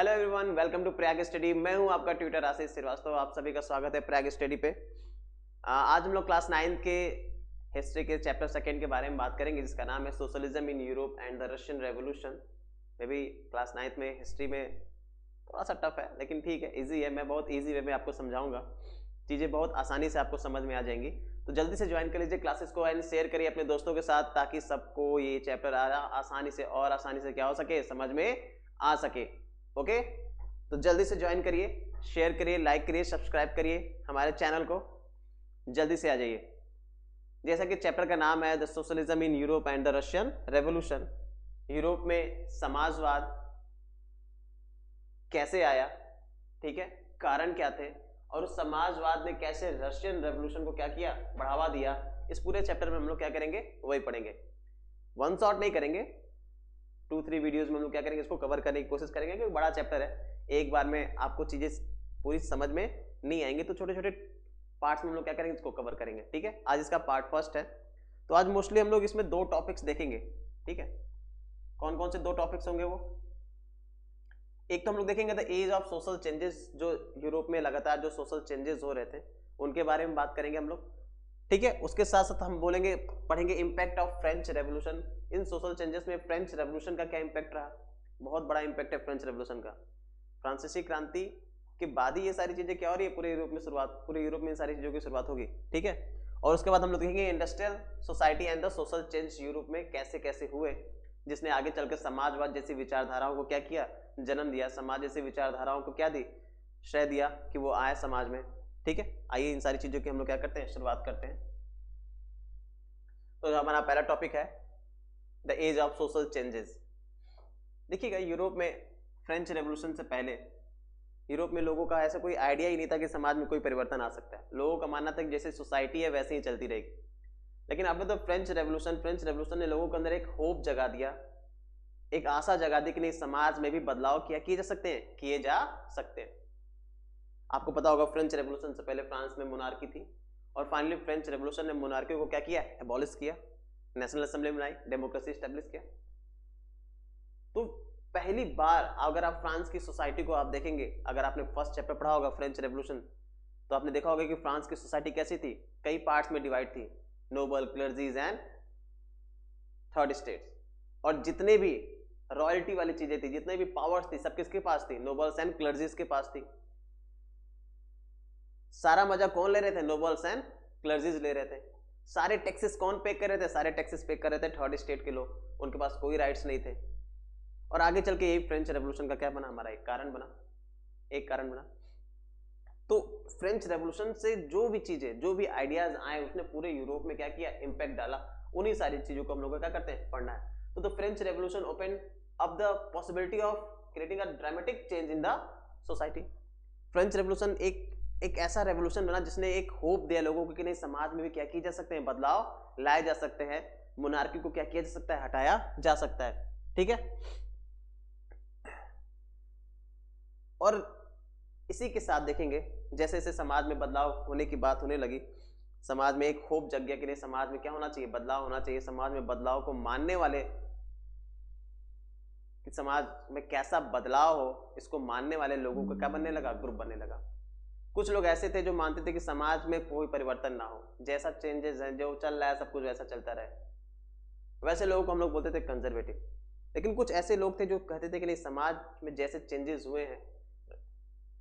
Hello everyone, welcome to Prayag Study. मैं हूं आपका ट्यूटर आशीष श्रीवास्तव। आप सभी का स्वागत है प्रयाग स्टडी पे। आज हम लोग क्लास 9 के हिस्ट्री के चैप्टर सेकंड के बारे में बात करेंगे, जिसका नाम है socialism in Europe and the Russian revolution. मे भी क्लास 9 में हिस्ट्री में थोड़ा सा टफ है, लेकिन ठीक है, इजी है। मैं बहुत इजी वे में आपको समझाऊंगा, चीज़ें बहुत आसानी से आपको समझ में आ जाएंगी। तो जल्दी से ज्वाइन कर लीजिए क्लासेस को एंड शेयर करिए अपने दोस्तों के साथ, ताकि सबको ये चैप्टर आसानी से और आसानी से क्या हो सके, समझ में आ सके। ओके, तो जल्दी से ज्वाइन करिए, शेयर करिए, लाइक करिए, सब्सक्राइब करिए हमारे चैनल को। जल्दी से आ जाइए। जैसा कि चैप्टर का नाम है the socialism in Europe and the Russian revolution. Europe में समाजवाद कैसे आया, ठीक है, कारण क्या थे, और उस समाजवाद ने कैसे रशियन रेवोल्यूशन को क्या किया, बढ़ावा दिया। इस पूरे चैप्टर में हम लोग क्या करेंगे, वही पढ़ेंगे। वन शॉट नहीं करेंगे, 2-3 वीडियोस में हम लोग क्या करेंगे, इसको कवर करने की कोशिश करेंगे, क्योंकि बड़ा चैप्टर है। एक बार में आपको चीजें पूरी समझ में नहीं आएंगी, तो छोटे छोटे पार्ट्स में हम लोग क्या करेंगे, इसको कवर करेंगे। ठीक है, आज इसका पार्ट फर्स्ट है। तो आज मोस्टली हम लोग इसमें 2 टॉपिक्स देखेंगे। ठीक है, कौन कौन से 2 टॉपिक्स होंगे वो? एक तो हम लोग देखेंगे the age of social changes, जो यूरोप में लगातार जो सोशल चेंजेस हो रहे थे उनके बारे में बात करेंगे हम लोग। ठीक है, उसके साथ साथ हम बोलेंगे, पढ़ेंगे impact of French revolution in social changes में। फ्रेंच रेवोल्यूशन का क्या इम्पैक्ट रहा, बहुत बड़ा इम्पैक्ट है फ्रेंच रेवोल्यूशन का। फ्रांसीसी क्रांति के बाद ही ये सारी चीजें क्या हो रही है, पूरे यूरोप में शुरुआत, पूरे यूरोप में इन सारी चीजों की शुरुआत होगी। ठीक है, और उसके बाद हम लोग देखेंगे industrial society and the social change Europe में कैसे कैसे हुए, जिसने आगे चलकर समाजवाद जैसी विचारधाराओं को क्या किया, जन्म दिया। समाज जैसी विचारधाराओं को क्या दी, श्रेय दिया कि वो आए समाज में। ठीक है, आइए इन सारी चीजों की हम लोग क्या करते हैं, शुरुआत करते हैं। तो हमारा पहला टॉपिक है the age of social changes. देखिएगा, यूरोप में फ्रेंच रेवोल्यूशन से पहले यूरोप में लोगों का ऐसा कोई आइडिया ही नहीं था कि समाज में कोई परिवर्तन आ सकता है। लोगों का मानना था कि जैसे सोसाइटी है वैसे ही चलती रहेगी। लेकिन अब तो फ्रेंच रेवोल्यूशन ने लोगों के अंदर एक होप जगा दिया, एक आशा जगा दी कि नहीं, समाज में भी बदलाव किए जा सकते हैं, किए जा सकते हैं। आपको पता होगा फ्रेंच रेवोल्यूशन से पहले फ्रांस में मोनार्की थी, और फाइनली फ्रेंच रेवोल्यूशन ने मोनार्की को क्या किया, एबॉलिश किया, नेशनल असेंबली बनाई, डेमोक्रेसी स्टैब्लिश किया। तो पहली बार अगर आप फ्रांस की सोसाइटी को आप देखेंगे, अगर आपने फर्स्ट चैप्टर पढ़ा होगा फ्रेंच रेवोल्यूशन, तो आपने देखा होगा कि फ्रांस की सोसाइटी कैसी थी, कई पार्ट्स में डिवाइड थी, नोबल, क्लर्जीज एंड थर्ड स्टेट्स। और जितने भी रॉयल्टी वाली चीजें थी, जितने भी पावर्स थी, सब किसके पास थी, नोबल्स एंड क्लर्जीज के पास थी। सारा मजा कौन ले रहे थे, नोबल्स एंड क्लर्जीज ले रहे थे। सारे टैक्सेस कौन पे कर रहे थे, सारे टैक्सेस पे कर रहे थे थर्ड स्टेट के लोग, उनके पास कोई राइट्स नहीं थे। और आगे चल के यही फ्रेंच रेवोल्यूशन का क्या बना, हमारा एक कारण बना। तो फ्रेंच रेवोल्यूशन से जो भी चीजें, जो भी आइडियाज आए, उसने पूरे यूरोप में क्या किया, इंपैक्ट डाला। उन्हीं सारी चीजों को हम लोग क्या करते हैं, पढ़ना है। तो the French revolution open up the possibility of creating a dramatic change in the society. French revolution एक ऐसा रेवोल्यूशन बना जिसने एक होप दिया लोगों को कि नहीं, समाज में भी क्या किए जा सकते हैं, बदलाव लाए जा सकते हैं, मोनार्की को क्या किया जा सकता है, हटाया जा सकता है। ठीक है, और इसी के साथ देखेंगे जैसे जैसे समाज में बदलाव होने की बात होने लगी, समाज में एक होप जग गया कि नहीं, समाज में क्या होना चाहिए, बदलाव होना चाहिए। समाज में बदलाव को मानने वाले, कि समाज में कैसा बदलाव हो, इसको मानने वाले लोगों का क्या बनने लगा, ग्रुप बनने लगा। कुछ लोग ऐसे थे जो मानते थे कि समाज में कोई परिवर्तन ना हो, जैसा चेंजेस है, जो चल रहा है सब कुछ वैसा चलता रहे। वैसे लोगों को हम लोग बोलते थे कंजर्वेटिव। लेकिन कुछ ऐसे लोग थे जो कहते थे कि नहीं, समाज में जैसे चेंजेस हुए हैं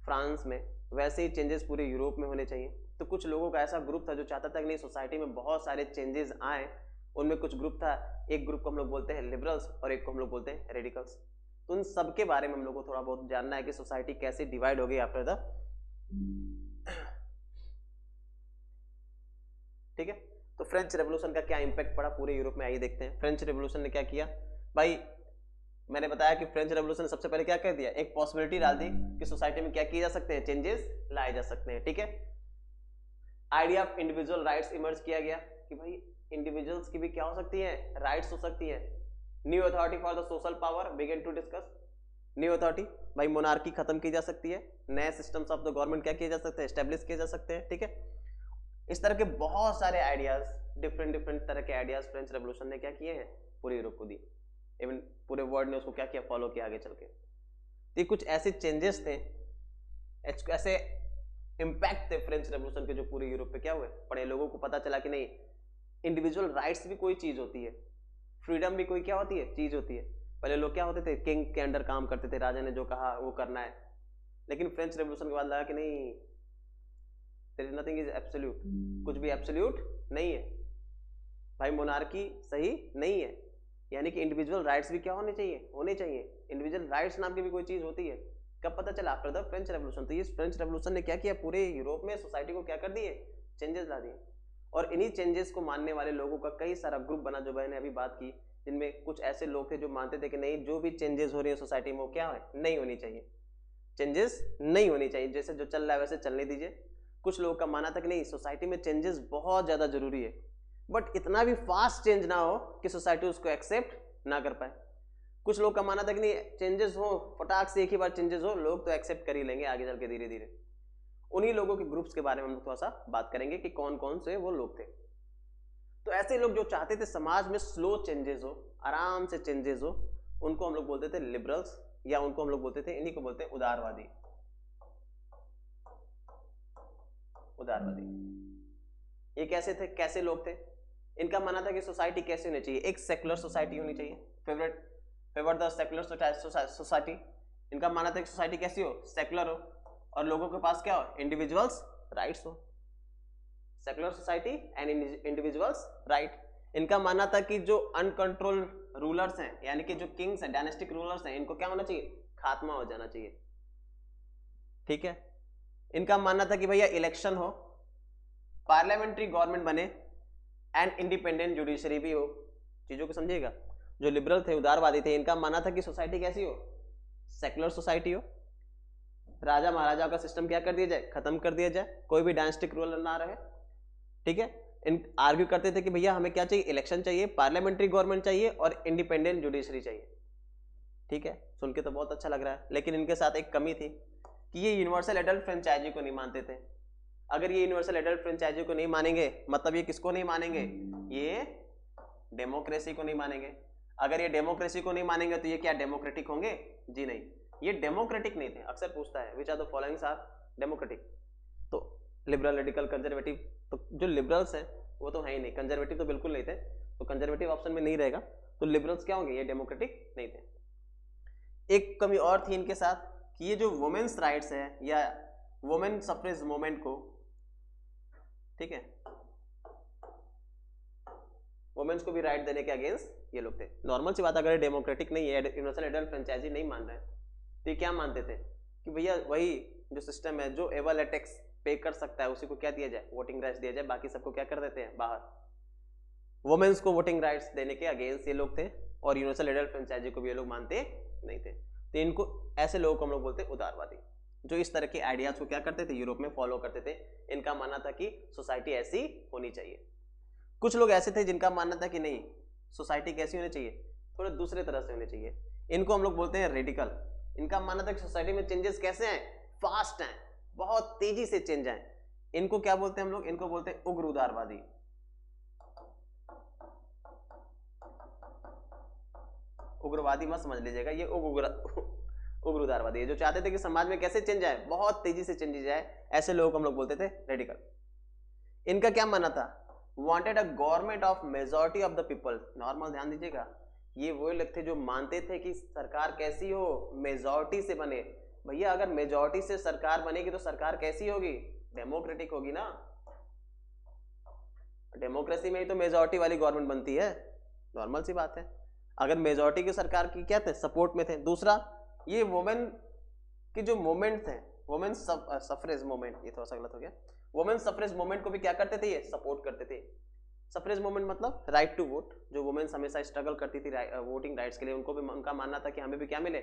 फ्रांस में, वैसे ही चेंजेस पूरे यूरोप में होने चाहिए। तो कुछ लोगों का ऐसा ग्रुप था जो चाहता था कि नहीं, सोसाइटी में बहुत सारे चेंजेस आए। उनमें कुछ ग्रुप था, एक ग्रुप को हम लोग बोलते हैं लिबरल्स और एक को हम लोग बोलते हैं रेडिकल्स। तो उन सब के बारे में हम लोग को थोड़ा बहुत जानना है कि सोसाइटी कैसे डिवाइड हो गई आफ्टर द, ठीक है। तो फ्रेंच रेवोल्यूशन का क्या इंपैक्ट पड़ा पूरे यूरोप में, आइए देखते हैं। फ्रेंच रेवोल्यूशन ने क्या किया भाई, मैंने बताया कि फ्रेंच रेवोल्यूशन ने सबसे पहले क्या कर दिया, एक पॉसिबिलिटी डाल दी कि सोसाइटी में क्या किए जा सकते हैं, चेंजेस लाए जा सकते हैं। ठीक है, idea of individual rights emerge किया गया कि भाई इंडिविजुअल्स की भी क्या हो सकती है, राइट्स हो सकती है। New authority for the social power began to discuss. New authority, भाई मोनार्की खत्म की जा सकती है, नए सिस्टम्स ऑफ द गवर्नमेंट क्या किए जा सकते हैं, एस्टेब्लिश किए जा सकते हैं। ठीक है, इस तरह के बहुत सारे आइडियाज, डिफरेंट तरह के आइडियाज फ्रेंच रेवोल्यूशन ने क्या किए हैं, पूरे यूरोप को दी। इवन पूरे वर्ल्ड ने उसको क्या किया, फॉलो किया आगे चल के। ये कुछ ऐसे चेंजेस थे, ऐसे इम्पैक्ट थे फ्रेंच रेवोल्यूशन के जो पूरे यूरोप पे क्या हुए पड़े। लोगों को पता चला कि नहीं, इंडिविजुअल राइट्स भी कोई चीज होती है, फ्रीडम भी कोई क्या होती है, चीज होती है। पहले लोग क्या होते थे, किंग के अंडर काम करते थे, राजा ने जो कहा वो करना है। लेकिन फ्रेंच रेवोल्यूशन के बाद लगा कि नहीं, there is nothing is absolute, कुछ भी एब्सोल्यूट नहीं है भाई, मोनार्की सही नहीं है। यानी कि इंडिविजुअल राइट्स भी क्या होने चाहिए, होने चाहिए। इंडिविजुअल राइट्स नाम की भी कोई चीज होती है। कब पता चला? After the French revolution. तो ये फ्रेंच रेवोल्यूशन ने क्या किया, पूरे यूरोप में सोसाइटी को क्या कर दिए, चेंजेस ला दिए। और इन्हीं चेंजेस को मानने वाले लोगों का कई सारा ग्रुप बना, जो मैंने अभी बात की, जिनमें कुछ ऐसे लोग थे जो मानते थे कि नहीं, जो भी चेंजेस हो रही है सोसाइटी में वो क्या है, नहीं होनी चाहिए, चेंजेस नहीं होनी चाहिए, जैसे जो चल रहा है वैसे चलने दीजिए। कुछ लोगों का मानना था कि नहीं, सोसाइटी में चेंजेस बहुत ज्यादा जरूरी है, बट इतना भी फास्ट चेंज ना हो कि सोसाइटी उसको एक्सेप्ट ना कर पाए। कुछ लोग का मानना था कि नहीं, चेंजेस हो फटाक से, एक ही बार चेंजेस हो, लोग तो एक्सेप्ट कर ही लेंगे आगे चल के धीरे धीरे। उन्हीं लोगों के ग्रुप्स के बारे में हम लोग थोड़ा सा बात करेंगे कि कौन कौन से वो लोग थे। तो ऐसे लोग जो चाहते थे समाज में स्लो चेंजेस हो, आराम से चेंजेस हो, उनको हम लोग बोलते थे लिबरल्स, या उनको हम लोग बोलते थे, इन्हीं को बोलते हैं उदारवादी। उदारवादी ये कैसे थे, कैसे लोग थे? इनका मानना था कि सोसाइटी कैसे होनी चाहिए, एक सेकुलर सोसाइटी होनी चाहिए, फेवर द सेकुलर सोसाइटी। इनका मानना था कि सोसाइटी कैसी हो, सेकुलर हो, और लोगों के पास क्या हो, इंडिविजुअल्स राइट्स हो। Secular society and individuals right. इनका मानना था कि जो अनकंट्रोल रूलर्स हैं, यानी कि जो किंग्स हैं, डायनेस्टिक रूलर्स हैं, इनको क्या होना चाहिए, खात्मा हो जाना चाहिए। ठीक है। इनका मानना था कि भैया इलेक्शन हो, पार्लियामेंट्री गवर्नमेंट बने, एंड इंडिपेंडेंट जुडिशरी भी हो। चीजों को समझिएगा। जो लिबरल थे, उदारवादी थे, इनका मानना था कि सोसाइटी कैसी हो, सेकुलर सोसाइटी हो, राजा महाराजा का सिस्टम क्या कर दिया जाए, खत्म कर दिया जाए, कोई भी डायनेस्टिक रूलर ना रहे। ठीक है। इन आर्ग्यू करते थे कि भैया हमें क्या चाहिए, इलेक्शन चाहिए, पार्लियामेंट्री गवर्नमेंट चाहिए, और इंडिपेंडेंट जुडिशरी चाहिए। ठीक है, सुन के तो बहुत अच्छा लग रहा है, लेकिन इनके साथ एक कमी थी कि ये यूनिवर्सल एडल्ट फ्रेंचाइजी को नहीं मानते थे। अगर ये यूनिवर्सल एडल्ट फ्रेंचाइजी को नहीं मानेंगे, मतलब ये किसको नहीं मानेंगे, ये डेमोक्रेसी को नहीं मानेंगे। अगर ये डेमोक्रेसी को नहीं मानेंगे तो ये क्या डेमोक्रेटिक होंगे? जी नहीं, ये डेमोक्रेटिक नहीं थे। अक्सर पूछता है which are the followings are democratic, तो लिबरल, रेडिकल, कंजर्वेटिव। तो जो लिबरल्स हैं वो तो है ही नहीं, कंजर्वेटिव तो बिल्कुल नहीं थे, तो कंजर्वेटिव ऑप्शन में नहीं रहेगा। तो लिबरल्स क्या होंगे, ये डेमोक्रेटिक नहीं थे। एक कमी और थी इनके साथ कि ये जो वुमेन्स राइट्स है या वुमेन सफ्रेज मूवमेंट को, ठीक है, वुमेन्स को भी राइट देने के अगेंस्ट ये लोग थे। नॉर्मल सी बात, अगर डेमोक्रेटिक नहीं है, यूनिवर्सल एडल्ट फ्रेंचाइजी नहीं मान रहे हैं, तो ये क्या मानते थे कि भैया वही जो सिस्टम है, जो एवल टैक्स पे कर सकता है उसी को क्या दिया जाए, वोटिंग राइट्स दिया जाए, बाकी सबको क्या कर देते हैं, बाहर। वुमेन्स को वोटिंग राइट्स देने के अगेंस्ट ये लोग थे, और यूनिवर्सल एडल्ट फ्रेंचाइजी को भी ये लोग मानते नहीं थे। तो इनको, ऐसे लोगों को हम लोग बोलते हैं उदारवादी, जो इस तरह के आइडियाज को क्या करते थे, यूरोप में फॉलो करते थे। इनका मानना था कि सोसाइटी ऐसी होनी चाहिए। कुछ लोग ऐसे थे जिनका मानना था कि नहीं, सोसाइटी कैसी होनी चाहिए, थोड़े दूसरे तरह से होनी चाहिए। इनको हम लोग बोलते हैं रेडिकल। इनका मानना था कि सोसाइटी में चेंजेस कैसे हैं, फास्ट हैं, बहुत तेजी से चेंज हैं। इनको क्या बोलते हैं हम लोग, इनको बोलते हैं उग्र उदारवादी। उग्रवादी मत समझ लीजिएगा, ये उग्र उदारवादी है, जो चाहते थे कि समाज में कैसे चेंज आए, बहुत तेजी से चेंज जाए, ऐसे लोगों को हम लोग बोलते थे रेडिकल। इनका क्या मानना था, wanted a government of majority of the people. Normal ध्यान दीजिएगा, ये वो लोग थे जो मानते थे कि सरकार कैसी हो, मेजॉरिटी से बने। भैया अगर मेजॉरिटी से सरकार बनेगी तो सरकार कैसी होगी, डेमोक्रेटिक होगी ना। डेमोक्रेसी में ही तो मेजॉरिटी वाली गवर्नमेंट बनती है, नॉर्मल सी बात है। अगर मेजॉरिटी की सरकार की क्या थे, सपोर्ट में थे। दूसरा, ये वुमेन की जो मूवमेंट थे, वुमेन सफ्रेज मूवमेंट, ये थोड़ा सा गलत हो गया, वुमेन सफ्रेज मूवमेंट को भी क्या करते थे, ये सपोर्ट करते थे। सफ्रेज मूवमेंट मतलब राइट टू वोट, जो वुमेन्स हमेशा स्ट्रगल करती थी वोटिंग राइट्स के लिए, उनको भी, उनका मानना था कि हमें भी क्या मिले,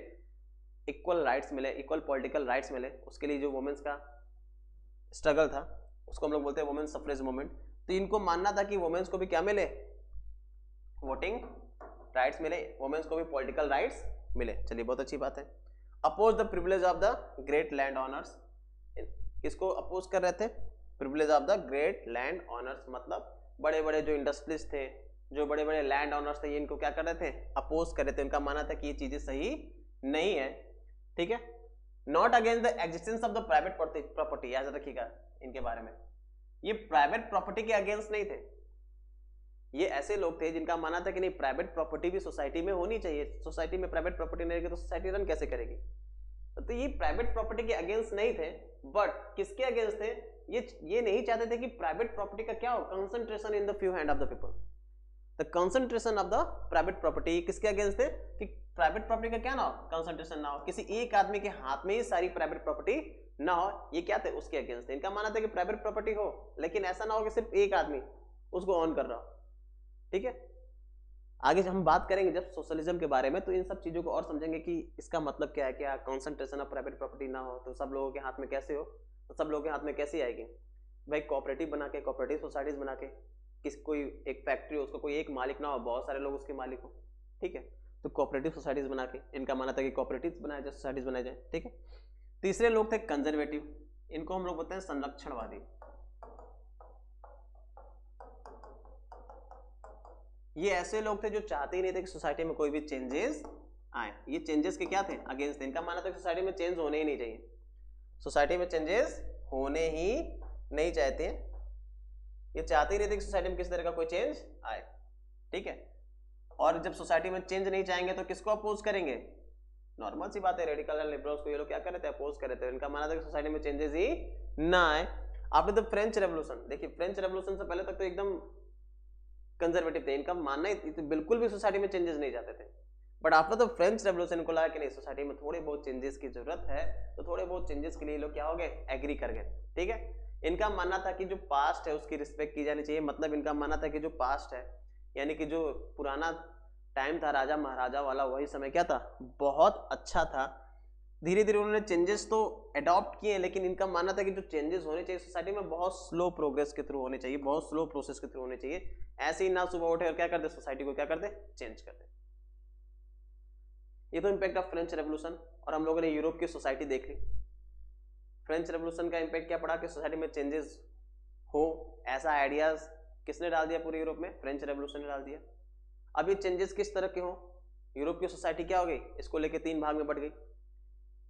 इक्वल राइट्स मिले, इक्वल पॉलिटिकल राइट्स मिले। उसके लिए जो वुमेन्स का स्ट्रगल था उसको हम लोग बोलते हैं वुमेन सफ्रेज मूवमेंट। तो इनको मानना था कि वुमेन्स को भी क्या मिले, वोटिंग राइट्स मिले, वुमेन्स को भी पॉलिटिकल राइट्स मिले। चलिए बहुत अच्छी बात है। Oppose the privilege of the great land owners, किसको अपोज कर रहे थे, privilege of the great land owners, मतलब बड़े बड़े जो इंडस्ट्रीज थे, जो बड़े बड़े लैंड ऑनर्स थे, इनको क्या कर रहे थे, अपोज कर रहे थे। उनका मानना था कि ये चीजें सही नहीं है। ठीक है, not against the existence of the private property, याद रखिएगा इनके बारे में, ये प्राइवेट प्रॉपर्टी के अगेंस्ट नहीं थे, ये ऐसे लोग थे जिनका मानना था कि नहीं प्राइवेट प्रॉपर्टी भी सोसाइटी में होनी चाहिए, सोसाइटी में प्राइवेट प्रॉपर्टी नहीं रहेगी तो सोसाइटी रन कैसे करेगी, तो ये प्राइवेट प्रॉपर्टी के अगेंस्ट नहीं थे, बट किसके अगेंस्ट थे, ये नहीं चाहते थे कि प्राइवेट प्रॉपर्टी का क्या हो, concentration in the few hand of the people, the concentration of the private property किसके अगेंस्ट थे कि प्राइवेट प्रॉपर्टी का क्या ना हो, कंसंट्रेशन ना हो, किसी एक आदमी के हाथ में ही सारी प्राइवेट प्रॉपर्टी ना हो, ये क्या थे उसके अगेंस्ट थे। इनका मानना था कि प्राइवेट प्रॉपर्टी हो लेकिन ऐसा ना हो कि सिर्फ एक आदमी उसको ऑन कर रहा हो, ठीक है। आगे हम बात करेंगे जब सोशलिज्म के बारे में तो इन सब चीजों को और समझेंगे कि इसका मतलब क्या है, क्या कंसंट्रेशन ऑफ प्राइवेट प्रॉपर्टी ना हो तो सब लोगों के हाथ में कैसे हो, तो सब लोगों के हाथ में कैसे आएगी भाई, कोऑपरेटिव बना के, कोऑपरेटिव सोसाइटीज बना के, किस कोई एक फैक्ट्री हो उसका कोई एक मालिक ना हो, बहुत सारे लोग उसके मालिक हो, ठीक है, तो कोऑपरेटिव सोसाइटीज बना के, इनका मानना था कि कोऑपरेटिव बनाया जाए, सोसाइटीज बनाई जाए, ठीक है। तीसरे लोग थे कंजर्वेटिव, इनको हम लोग बोलते हैं संरक्षणवादी, ये ऐसे लोग थे जो चाहते ही नहीं थे कि सोसाइटी में कोई भी चेंजेस आए, ये चेंजेस के क्या थे अगेंस्ट थे, इनका मानना था कि सोसाइटी में चेंज होने ही नहीं चाहिए, सोसाइटी में चेंजेस होने ही नहीं चाहते, ये चाहते ही नहीं थे कि सोसाइटी में किसी तरह का कोई चेंज आए, ठीक है। और जब सोसाइटी में चेंज नहीं चाहेंगे तो किसको अपोज करेंगे, नॉर्मल सी बात है, रेडिकल एंड लिबरल्स को ये लोग क्या कर रहे थे, अपोज कर रहे थे, इनका मानना था कि सोसाइटी में चेंजेस ही ना आए। आफ्टर द फ्रेंच रेवोल्यूशन, देखिए फ्रेंच रेवोल्यूशन से पहले तक तो एकदम कंजर्वेटिव थे, इनका मानना ही बिल्कुल भी सोसाइटी में चेंजेस नहीं चाहते थे, but after the French revolution को लगा कि नहीं सोसाइटी में थोड़े बहुत चेंजेस की जरूरत है, तो थोड़े बहुत चेंजेस के लिए लोग क्या हो गए, एग्री कर गए, ठीक है। इनका मानना था कि जो पास्ट है उसकी रिस्पेक्ट की जानी चाहिए, मतलब इनका मानना था कि जो पास्ट है यानी कि जो पुराना टाइम था राजा महाराजा वाला, वही समय क्या था, बहुत अच्छा था। धीरे धीरे उन्होंने चेंजेस तो अडॉप्ट किए, लेकिन इनका मानना था कि जो चेंजेस होने चाहिए सोसाइटी में बहुत स्लो प्रोग्रेस के थ्रू होने चाहिए, बहुत स्लो प्रोसेस के थ्रू होने चाहिए, ऐसे ही ना सुबह उठे और क्या करते, सोसाइटी को क्या करते, चेंज करते। ये तो इंपैक्ट ऑफ फ्रेंच रेवोल्यूशन। और हम लोगों ने यूरोप की सोसाइटी देख ली, फ्रेंच रेवोल्यूशन का इंपैक्ट क्या पड़ा कि सोसाइटी में चेंजेस हो, ऐसा आइडियाज किसने डाल दिया पूरे यूरोप में, फ्रेंच रेवोल्यूशन ने डाल दिया। अब ये चेंजेस किस तरह के हो, यूरोप की सोसाइटी क्या हो गई, इसको लेके 3 भाग में बढ़ गई।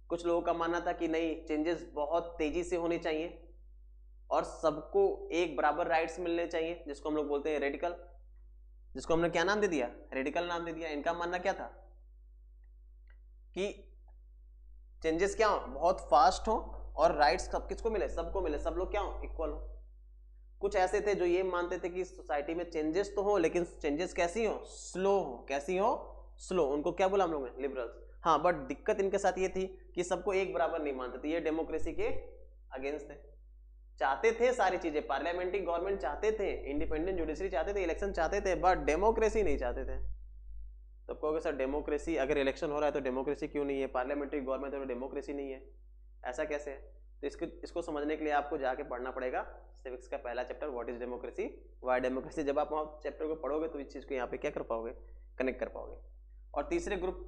कुछ लोगों का मानना था कि नहीं चेंजेस बहुत तेजी से होने चाहिए और सबको एक बराबर राइट्स मिलने चाहिए, जिसको हम लोग बोलते हैं रेडिकल, जिसको हमने क्या नाम दे दिया, रेडिकल नाम दे दिया। इनका मानना क्या था कि चेंजेस क्या हो, बहुत फास्ट हो और राइट्स सब किसको मिले, सबको मिले, सब लोग क्या हो, इक्वल हो। कुछ ऐसे थे जो ये मानते थे कि सोसाइटी में चेंजेस तो हो लेकिन चेंजेस कैसी हो, स्लो हो, कैसी हो, स्लो, उनको क्या बोला हम लोगों ने, लिबरल्स। हाँ, बट दिक्कत इनके साथ ये थी कि सबको एक बराबर नहीं मानते थे, ये डेमोक्रेसी के अगेंस्ट थे, चाहते थे सारी चीजें, पार्लियामेंट्री गवर्नमेंट चाहते थे, इंडिपेंडेंट जुडिशरी चाहते थे, इलेक्शन चाहते थे, बट डेमोक्रेसी नहीं चाहते थे। तो कहोगे सर डेमोक्रेसी, अगर इलेक्शन हो रहा है तो डेमोक्रेसी क्यों नहीं है, पार्लियामेंट्री गवर्नमेंट है तो डेमोक्रेसी नहीं है, ऐसा कैसे है? तो इसको समझने के लिए आपको जाके पढ़ना पड़ेगा सिविक्स का पहला chapter, what is democracy, Y democracy. जब आप वहाँ चैप्टर को पढ़ोगे तो इस चीज को यहाँ पे क्या कर पाओगे, कनेक्ट कर पाओगे। और तीसरे ग्रुप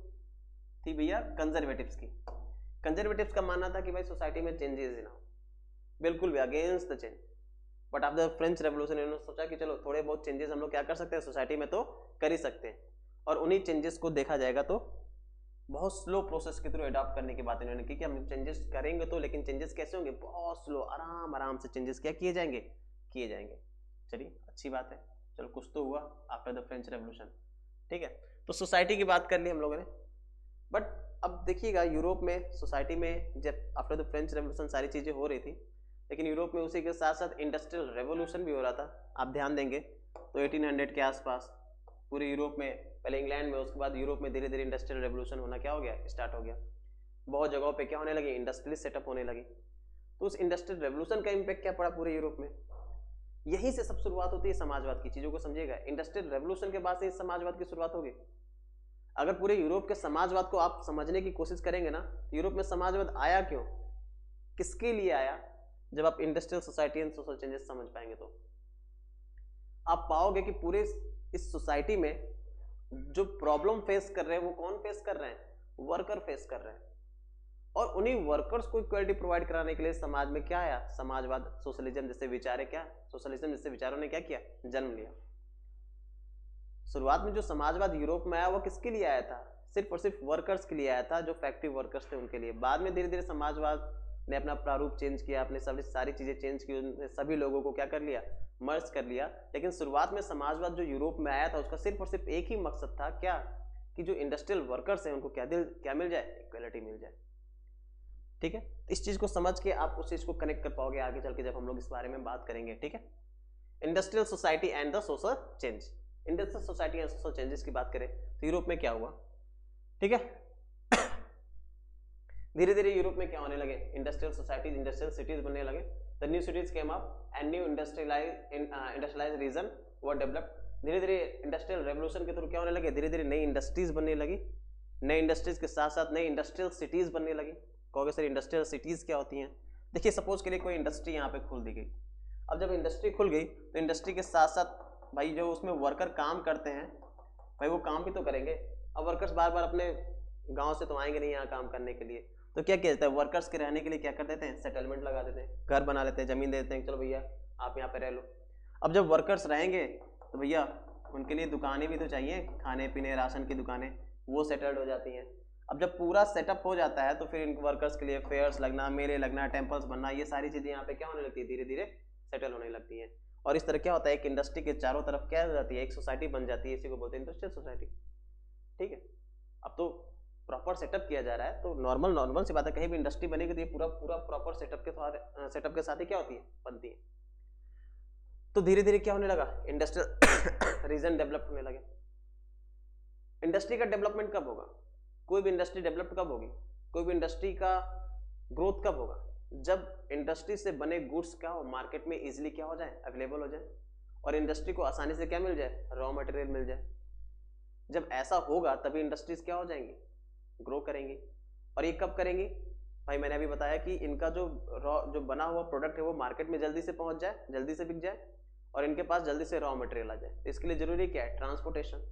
थी भैया कंजर्वेटिव्स की। कंजर्वेटिव्स का मानना था कि भाई सोसाइटी में चेंजेस ही ना हो, बिल्कुल भी against the change. But after French revolution इन्होंने सोचा कि चलो थोड़े बहुत चेंजेस हम लोग क्या कर सकते हैं, सोसाइटी में तो कर ही सकते हैं, और उन्हीं चेंजेस को देखा जाएगा तो बहुत स्लो प्रोसेस के थ्रू अडॉप्ट करने की बात इन्होंने की कि हम चेंजेस करेंगे तो, लेकिन चेंजेस कैसे होंगे, बहुत स्लो, आराम आराम से चेंजेस क्या किए जाएंगे, किए जाएंगे। चलिए अच्छी बात है, चलो कुछ तो हुआ आफ्टर द फ्रेंच रेवोल्यूशन, ठीक है। तो सोसाइटी की बात कर ली हम लोगों ने, बट अब देखिएगा यूरोप में सोसाइटी में जब आफ्टर द फ्रेंच रेवोल्यूशन सारी चीज़ें हो रही थी, लेकिन यूरोप में उसी के साथ साथ इंडस्ट्रियल रेवोल्यूशन भी हो रहा था। आप ध्यान देंगे तो 1800 के आसपास पूरे यूरोप में, पहले इंग्लैंड में, उसके बाद यूरोप में धीरे धीरे इंडस्ट्रियल रेवोल्यूशन होना क्या हो गया, स्टार्ट हो गया। बहुत जगहों पे क्या होने लगी, इंडस्ट्रियल सेटअप होने लगी। तो उस इंडस्ट्रियल रेवोल्यूशन का इम्पैक्ट क्या पड़ा पूरे यूरोप में, यहीं से सब शुरुआत होती है समाजवाद की। चीज़ों को समझिएगा, इंडस्ट्रियल रेवोल्यूशन के बाद से समाजवाद की शुरुआत होगी। अगर पूरे यूरोप के समाजवाद को आप समझने की कोशिश करेंगे ना, यूरोप में समाजवाद आया क्यों, किसके लिए आया, जब आप industrial society and social changes समझ पाएंगे तो आप पाओगे कि पूरे इस सोसाइटी में जो प्रॉब्लम फेस कर रहे हैं वो कौन फेस कर रहे हैं, वर्कर फेस कर रहे हैं, और उन्हीं वर्कर्स को इक्वालिटी प्रोवाइड कराने के लिए समाज में क्या आया, समाजवाद, सोशलिज्म जैसे विचारे, क्या सोशलिज्म जैसे विचारों ने क्या किया, जन्म लिया। शुरुआत में जो समाजवाद यूरोप में आया वो किसके लिए आया था, सिर्फ और सिर्फ वर्कर्स के लिए आया था, जो फैक्ट्री वर्कर्स थे उनके लिए। बाद में धीरे धीरे समाजवाद ने अपना प्रारूप चेंज किया, अपने सभी सारी चीजें चेंज की, उन्होंने सभी लोगों को क्या कर लिया, मर्ज कर लिया। लेकिन शुरुआत में समाजवाद जो यूरोप में आया था उसका सिर्फ और सिर्फ एक ही मकसद था, क्या, कि जो इंडस्ट्रियल वर्कर्स हैं उनको क्या मिल जाए, इक्वलिटी मिल जाए। ठीक है, इस चीज को समझ के आप उस चीज को कनेक्ट कर पाओगे आगे चल के जब हम लोग इस बारे में बात करेंगे। ठीक है, industrial society and the social change. Industrial society and social changes की बात करें तो यूरोप में क्या हुआ, ठीक है, धीरे धीरे यूरोप में क्या होने लगे, इंडस्ट्रियल सोसाइटीज, इंडस्ट्रियल सिटीज बनने लगे। The new cities came up and new industrialized region were developed. धीरे धीरे इंडस्ट्रियल रेवोल्यूशन के थ्रू क्या होने लगे, धीरे धीरे नई इंडस्ट्रीज बनने लगी। नई इंडस्ट्रीज के साथ साथ नई इंडस्ट्रियल सिटीज बनने लगी। कहोगे सर इंडस्ट्रियल सिटीज क्या होती हैं? देखिए सपोज के लिए कोई इंडस्ट्री यहाँ पे खोल दी गई। अब जब इंडस्ट्री खुल गई तो इंडस्ट्री के साथ साथ भाई जो उसमें वर्कर काम करते हैं भाई वो काम भी तो करेंगे। अब वर्कर्स बार बार अपने गांव से तो आएंगे नहीं यहाँ काम करने के लिए, तो क्या किया जाता है, वर्कर्स के रहने के लिए क्या कर देते हैं, सेटलमेंट लगा देते हैं, घर बना लेते हैं, जमीन दे देते हैं, चलो भैया आप यहाँ पे रह लो। अब जब वर्कर्स रहेंगे तो भैया उनके लिए दुकानें भी तो चाहिए, खाने पीने राशन की दुकानें, वो सेटल्ड हो जाती हैं। अब जब पूरा सेटअप हो जाता है तो फिर इन वर्कर्स के लिए फेयर्स लगना, मेले लगना, टेम्पल्स बनना, ये सारी चीज़ें यहाँ पे क्या होने लगती है, धीरे धीरे सेटल होने लगती हैं। और इस तरह क्या होता है, एक इंडस्ट्री के चारों तरफ क्या हो जाती है, एक सोसाइटी बन जाती है, इसी को बोलते हैं इंडस्ट्रियल सोसाइटी। ठीक है, अब तो प्रॉपर सेटअप किया जा रहा है, तो नॉर्मल सी बात है, कहीं भी इंडस्ट्री बनेगी तो ये पूरा प्रॉपर सेटअप के साथ ही क्या होती है, बनती है। तो धीरे धीरे क्या होने लगा, इंडस्ट्रियल रीजन डेवलप होने लगे। इंडस्ट्री का डेवलपमेंट कब होगा, कोई भी इंडस्ट्री डेवलप कब होगी, कोई भी इंडस्ट्री का ग्रोथ कब होगा, जब इंडस्ट्री से बने गुड्स क्या हो, मार्केट में इजीली क्या हो जाए, अवेलेबल हो जाए, और इंडस्ट्री को आसानी से क्या मिल जाए, रॉ मटेरियल मिल जाए। जब ऐसा होगा तभी इंडस्ट्रीज क्या हो जाएंगी, ग्रो करेंगी। और ये कब करेंगी भाई, मैंने अभी बताया कि इनका जो बना हुआ प्रोडक्ट है वो मार्केट में जल्दी से पहुंच जाए, जल्दी से बिक जाए, और इनके पास जल्दी से रॉ मटेरियल आ जाए। इसके लिए जरूरी क्या है, ट्रांसपोर्टेशन।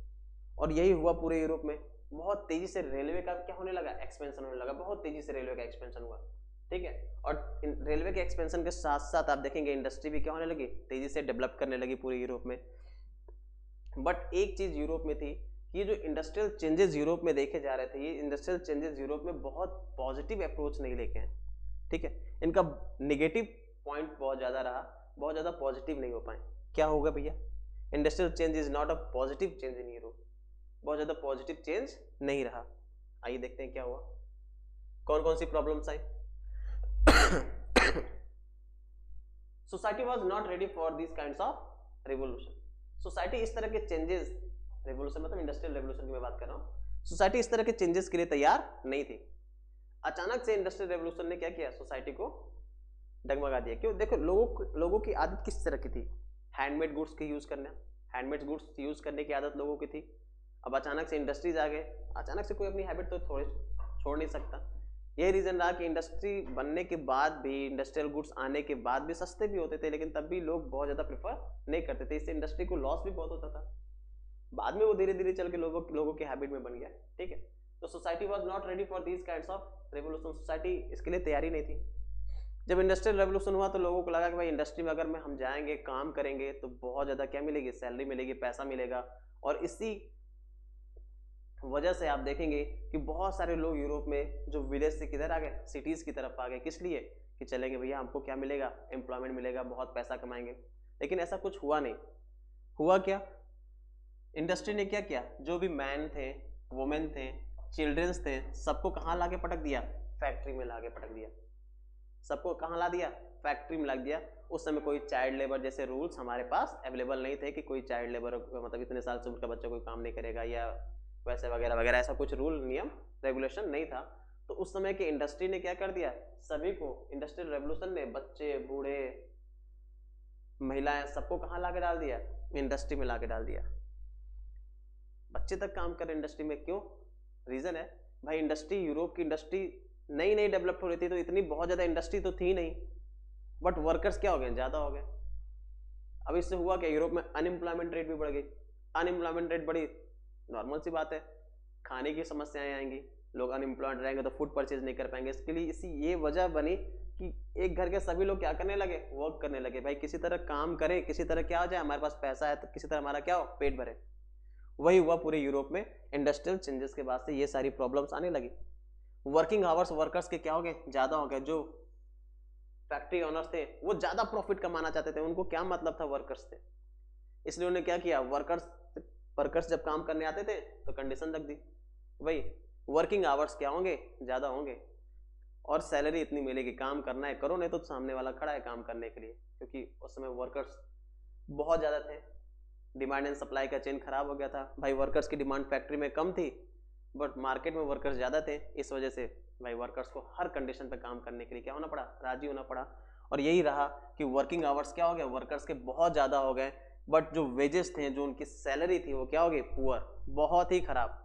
और यही हुआ पूरे यूरोप में। बहुत तेजी से रेलवे का क्या होने लगा, एक्सपेंशन होने लगा, बहुत तेजी से रेलवे का एक्सपेंशन हुआ। ठीक है, और रेलवे के एक्सपेंशन के साथ साथ आप देखेंगे इंडस्ट्री भी क्या होने लगी, तेजी से डेवलप करने लगी पूरे यूरोप में। बट एक चीज यूरोप में थी, ये जो इंडस्ट्रियल चेंजेस यूरोप में देखे जा रहे थे, ये इंडस्ट्रियल चेंजेस यूरोप में बहुत पॉजिटिव अप्रोच नहीं लेके हैं। ठीक है, इनका नेगेटिव पॉइंट बहुत ज़्यादा रहा, बहुत ज़्यादा पॉजिटिव नहीं हो पाए। क्या होगा भैया, industrial change is not a positive change in Europe, बहुत ज़्यादा पॉजिटिव चेंज नहीं रहा। आइए देखते हैं क्या हुआ, कौन कौन सी प्रॉब्लम्स आई। Society was not ready for this kinds of revolution. Society इस तरह के चेंजेस, रेवोल्यूशन मतलब इंडस्ट्रियल रेवोल्यूशन की मैं बात कर रहा हूँ, सोसाइटी इस तरह के चेंजेस के लिए तैयार नहीं थी। अचानक से इंडस्ट्रियल रेवोल्यूशन ने क्या किया, सोसाइटी को डगमगा दिया। क्यों, देखो लोगों की आदत किस तरह की थी, हैंडमेड गुड्स की यूज करना, हैंडमेड गुड्स यूज करने की आदत लोगों की थी। अब अचानक से इंडस्ट्रीज आ गए, अचानक से कोई अपनी हैबिट तो थोड़े छोड़ नहीं सकता। यही रीजन रहा कि इंडस्ट्री बनने के बाद भी, इंडस्ट्रियल गुड्स आने के बाद भी सस्ते भी होते थे, लेकिन तब भी लोग बहुत ज्यादा प्रेफर नहीं करते थे, इससे इंडस्ट्री को लॉस भी बहुत होता था। बाद में वो धीरे धीरे चल के लोगों के हैबिट में बन गया। ठीक है, तो society was not ready for these kinds of revolution, society इसके लिए तैयारी नहीं थी। जब इंडस्ट्रियल रेवोल्यूशन हुआ तो लोगों को लगा कि भाई इंडस्ट्री में अगर हम जाएंगे, काम करेंगे तो बहुत ज़्यादा क्या मिलेगी, सैलरी मिलेगी, पैसा मिलेगा। और इसी वजह से आप देखेंगे कि बहुत सारे लोग यूरोप में जो विलेज से किधर आ गए, सिटीज़ की तरफ आ गए। किस लिए, कि चलेंगे भैया हमको क्या मिलेगा, एम्प्लॉयमेंट मिलेगा, बहुत पैसा कमाएंगे। लेकिन ऐसा कुछ हुआ नहीं। हुआ क्या, इंडस्ट्री ने क्या किया, जो भी मैन थे, वुमेन थे, चिल्ड्रंस थे, सबको कहाँ लाके पटक दिया, फैक्ट्री में लाके पटक दिया। सबको कहाँ ला दिया, फैक्ट्री में लग दिया। उस समय कोई चाइल्ड लेबर जैसे रूल्स हमारे पास अवेलेबल नहीं थे कि कोई चाइल्ड लेबर मतलब इतने साल से उनका बच्चा कोई काम नहीं करेगा या वैसे वगैरह वगैरह, ऐसा कुछ रूल नियम रेगुलेशन नहीं था। तो उस समय की इंडस्ट्री ने क्या कर दिया, सभी को, इंडस्ट्रियल रेवोल्यूशन ने बच्चे, बूढ़े, महिलाएं, सबको कहाँ ला के डाल दिया, इंडस्ट्री में ला के डाल दिया। बच्चे तक काम कर इंडस्ट्री में। क्यों, रीजन है भाई, इंडस्ट्री, यूरोप की इंडस्ट्री नई नई डेवलप हो रही थी, तो इतनी बहुत ज्यादा इंडस्ट्री तो थी नहीं, बट वर्कर्स क्या हो गए, ज्यादा हो गए। अब इससे हुआ क्या, यूरोप में अनएम्प्लॉयमेंट रेट भी बढ़ गई। अनएम्प्लॉयमेंट रेट बढ़ी, नॉर्मल सी बात है, खाने की समस्याएं आएंगी, लोग अनएम्प्लॉयड रहेंगे तो फूड परचेज नहीं कर पाएंगे। इसके लिए ये वजह बनी कि एक घर के सभी लोग क्या करने लगे, वर्क करने लगे। भाई किसी तरह काम करें, किसी तरह क्या हो जाए, हमारे पास पैसा है तो किसी तरह हमारा क्या हो, पेट भरे। वही हुआ पूरे यूरोप में। इंडस्ट्रियल चेंजेस के बाद से ये सारी प्रॉब्लम्स आने लगी। वर्किंग आवर्स वर्कर्स के क्या हो गए, ज्यादा हो गए। जो फैक्ट्री ओनर्स थे वो ज्यादा प्रॉफिट कमाना चाहते थे, उनको क्या मतलब था वर्कर्स से, इसलिए उन्होंने क्या किया, वर्कर्स जब काम करने आते थे तो कंडीशन रख दी, भाई वर्किंग आवर्स क्या होंगे, ज्यादा होंगे, और सैलरी इतनी मिलेगी, काम करना है करो, नहीं तो सामने वाला खड़ा है काम करने के लिए। क्योंकि उस समय वर्कर्स बहुत ज्यादा थे, डिमांड एंड सप्लाई का चेन खराब हो गया था भाई। वर्कर्स की डिमांड फैक्ट्री में कम थी बट मार्केट में वर्कर्स ज्यादा थे, इस वजह से भाई वर्कर्स को हर कंडीशन पे काम करने के लिए क्या होना पड़ा, राजी होना पड़ा। और यही रहा कि वर्किंग आवर्स क्या हो गए, वर्कर्स के बहुत ज्यादा हो गए, बट जो वेजेस थे, जो उनकी सैलरी थी वो क्या हो गई, पुअर, बहुत ही खराब,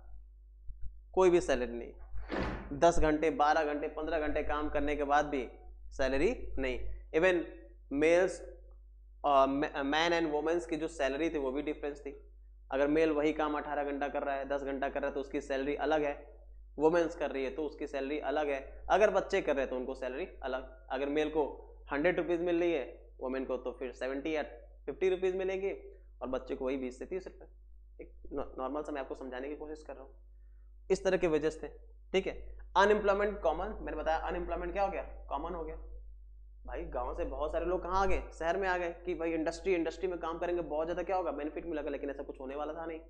कोई भी सैलरी नहीं। 10 घंटे 12 घंटे 15 घंटे काम करने के बाद भी सैलरी नहीं। Even males man and womens की जो सैलरी थी वो भी डिफरेंस थी। अगर मेल वही काम 18 घंटा कर रहा है, 10 घंटा कर रहा है तो उसकी सैलरी अलग है, वुमेन्स कर रही है तो उसकी सैलरी अलग है। अगर बच्चे कर रहे हैं तो उनको सैलरी अलग। अगर मेल को 100 रुपीज़ मिल रही है, वुमेन को तो फिर 70 या 50 रुपीज़ मिलेंगे, और बच्चे को वही 20 से 30 रुपये। एक नॉर्मल सा मैं आपको समझाने की कोशिश कर रहा हूँ। इस तरह के वजह थे, ठीक है। अनएम्प्लॉयमेंट कॉमन, मैंने बताया अनएम्प्लॉयमेंट क्या हो गया, कॉमन हो गया। भाई गांव से बहुत सारे लोग कहाँ आ गए, शहर में आ गए कि भाई इंडस्ट्री में काम करेंगे, बहुत ज्यादा क्या होगा, बेनिफिट मिलेगा, लेकिन ऐसा कुछ होने वाला था नहीं।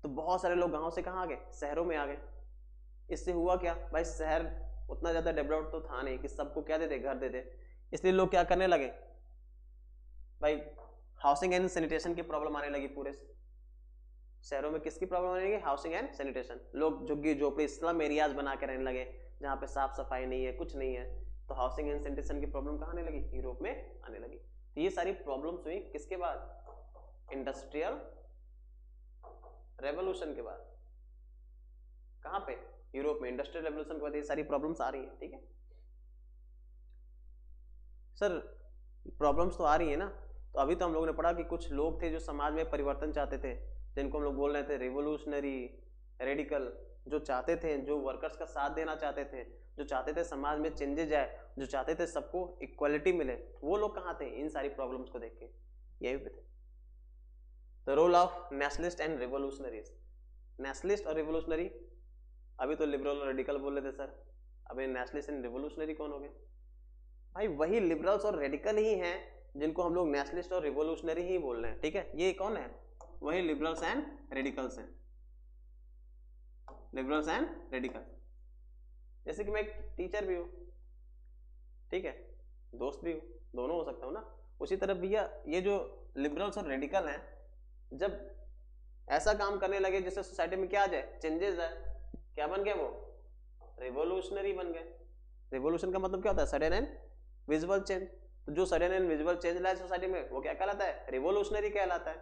तो बहुत सारे लोग गांव से कहाँ आ गए, शहरों में आ गए। इससे हुआ क्या भाई, शहर उतना ज्यादा डेवलप्ड तो था नहीं कि सबको क्या देते, घर देते, इसलिए लोग क्या करने लगे भाई, हाउसिंग एंड सैनिटेशन की प्रॉब्लम आने लगी। पूरे शहरों में किसकी प्रॉब्लम आने लगी, हाउसिंग एंड सैनिटेशन। लोग झुग्गी झोपड़ी स्लम एरियाज बना के रहने लगे, जहाँ पे साफ सफाई नहीं है, कुछ नहीं है। तो हाउसिंग एंड सैनिटेशन की प्रॉब्लम कहाँ आने लगी, यूरोप में आने लगी। तो ये सारी प्रॉब्लम्स हुई किसके बाद, इंडस्ट्रियल रेवोल्यूशन के बाद। कहाँ पे, यूरोप में। इंडस्ट्रियल रेवोल्यूशन के बाद ये सारी प्रॉब्लम्स आ रही है, ठीक है सर। प्रॉब्लम्स तो आ रही है ना। तो अभी तो हम लोगों ने पढ़ा कि कुछ लोग थे जो समाज में परिवर्तन चाहते थे, जिनको हम लोग बोल रहे थे रेवोल्यूशनरी, रेडिकल, जो चाहते थे, जो वर्कर्स का साथ देना चाहते थे, जो चाहते थे समाज में चेंजेज आए, जो चाहते थे सबको इक्वालिटी मिले, वो लोग कहाँ थे इन सारी प्रॉब्लम्स को देख के, यही पे थे। The role of nationalist and revolutionaries. Nationalist और रेवोल्यूशनरी, अभी तो लिबरल और रेडिकल बोल रहे थे सर, अभी नेशनलिस्ट एंड रेवोल्यूशनरी कौन हो गए भाई, वही लिबरल्स और रेडिकल ही हैं जिनको हम लोग नेशनलिस्ट और रिवोल्यूशनरी ही बोल रहे हैं, ठीक है। ये कौन है, वही लिबरल्स एंड रेडिकल्स हैं, लिबरल्स एंड रेडिकल। जैसे कि मैं एक टीचर भी हूँ, ठीक है, दोस्त भी हूँ, दोनों हो सकता हूँ ना। उसी तरह भैया ये जो लिबरल्स और रेडिकल हैं, जब ऐसा काम करने लगे जिससे सोसाइटी में क्या आ जाए, चेंजेस आए, क्या बन गए वो, रिवोल्यूशनरी बन गए। रिवोल्यूशन का मतलब क्या होता है, सडन एंड विजुअल चेंज। तो जो सडन एंड विजुअल चेंज लाए सोसाइटी में वो क्या कहलाता है, रिवोल्यूशनरी कहलाता है।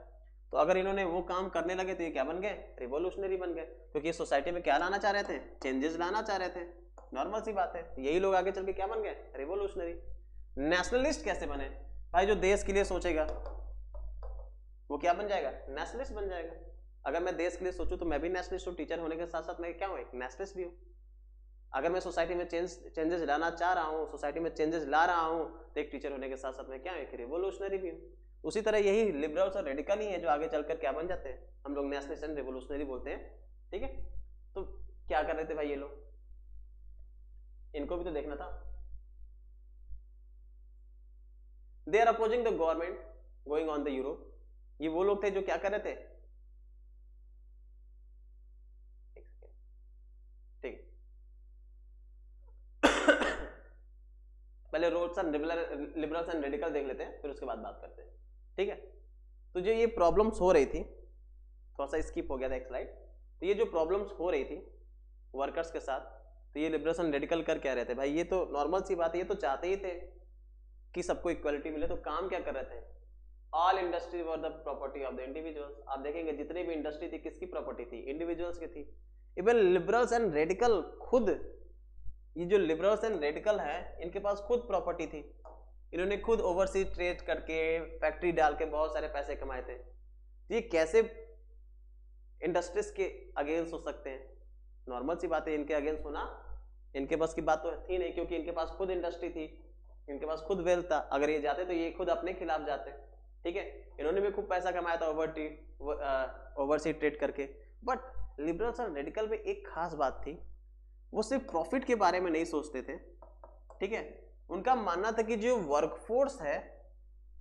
तो अगर इन्होंने वो काम करने लगे तो ये क्या बन गए, रिवोल्यूशनरी बन गए, क्योंकि सोसाइटी में क्या लाना चाह रहे थे, चेंजेस लाना चाह रहे थे, नॉर्मल सी बात है। यही लोग आगे चल के क्या बन गए, रिवोल्यूशनरी। नेशनलिस्ट कैसे बने भाई, जो देश के लिए सोचेगा वो क्या बन जाएगा, नेशनलिस्ट बन जाएगा। अगर मैं देश के लिए सोचूं तो मैं भी नेशनलिस्ट हूँ, टीचर होने के साथ साथ मैं क्या हूँ, एक नेशनलिस्ट भी हूँ। अगर मैं सोसाइटी में चेंजेस लाना चाह रहा हूँ, सोसाइटी में चेंजेस ला रहा हूँ, तो एक टीचर होने के साथ साथ मैं क्या हूँ, एक रिवोल्यूशनरी भी हूँ। उसी तरह यही लिबरल्स और रेडिकल ही है जो आगे चलकर क्या बन जाते हैं, हम लोग नेशनलिस्ट एंड रिवोल्यूशनरी बोलते हैं, ठीक है। तो क्या कर रहे थे भाई ये लोग, इनको भी तो देखना था। They are opposing the government going on the Europe. ये वो लोग थे जो क्या कर रहे थे, ठीक पहले roles and liberals and radical देख लेते हैं, फिर उसके बाद बात करते हैं, ठीक है। तो जो ये प्रॉब्लम्स हो रही थी, थोड़ा सा स्किप हो गया था एक स्लाइड। तो ये जो प्रॉब्लम्स हो रही थी वर्कर्स के साथ, तो ये लिबरल्स एंड रेडिकल कर क्या रहे थे भाई, ये तो नॉर्मल सी बात है, ये तो चाहते ही थे कि सबको इक्वलिटी मिले। तो काम क्या कर रहे थे, all industry were the property of the individuals. आप देखेंगे जितनी भी इंडस्ट्री थी किसकी प्रॉपर्टी थी, इंडिविजुअल्स की थी। इवन लिबरल्स एंड रेडिकल खुद, ये जो लिबरल्स एंड रेडिकल है इनके पास खुद प्रॉपर्टी थी, इन्होंने खुद ओवरसीज ट्रेड करके फैक्ट्री डाल के बहुत सारे पैसे कमाए थे। ये कैसे इंडस्ट्रीज के अगेंस्ट हो सकते हैं, नॉर्मल सी बात है, इनके अगेंस्ट होना इनके बस की बात तो थी नहीं, क्योंकि इनके पास खुद इंडस्ट्री थी, इनके पास खुद वेल्थ था। अगर ये जाते तो ये खुद अपने खिलाफ जाते, ठीक है, इन्होंने भी खूब पैसा कमाया था ओवरसी ट्रेड करके। बट लिबरल्स और रेडिकल में एक खास बात थी, वो सिर्फ प्रॉफिट के बारे में नहीं सोचते थे, ठीक है। उनका मानना था कि जो वर्कफोर्स है,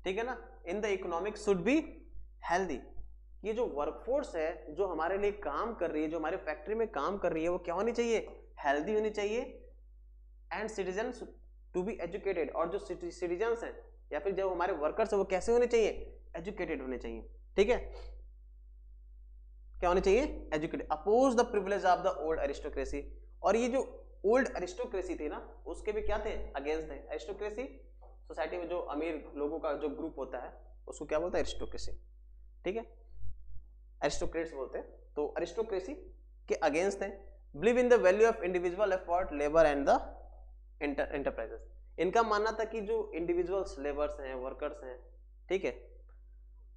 ठीक है ना, in the economic should be healthy. ये जो वर्कफोर्स है जो हमारे लिए काम कर रही है, जो हमारे फैक्ट्री में काम कर रही है, वो क्या होनी चाहिए, हेल्दी होनी चाहिए। And citizen to be educated, और जो सिटीजन्स हैं या फिर जो हमारे वर्कर्स हैं वो कैसे होने चाहिए, एजुकेटेड होने चाहिए, ठीक है। क्या होने चाहिए, educated. Oppose the privilege of the old aristocracy, और ये जो ओल्ड एरिस्टोक्रेसी थी ना, उसके भी क्या थे, अगेंस्ट थे। एरिस्टोक्रेसी सोसाइटी में जो अमीर लोगों का जो ग्रुप होता है उसको क्या बोलता है, एरिस्टोक्रेसी, ठीक है, एरिस्टोक्रेट्स बोलते हैं। तो एरिस्टोक्रेसी के अगेंस्ट थे। Believe in the value of individual effort, labour and the enterprises. इनका मानना था कि जो इंडिविजुअल्स, लेबर्स हैं, वर्कर्स हैं, ठीक है,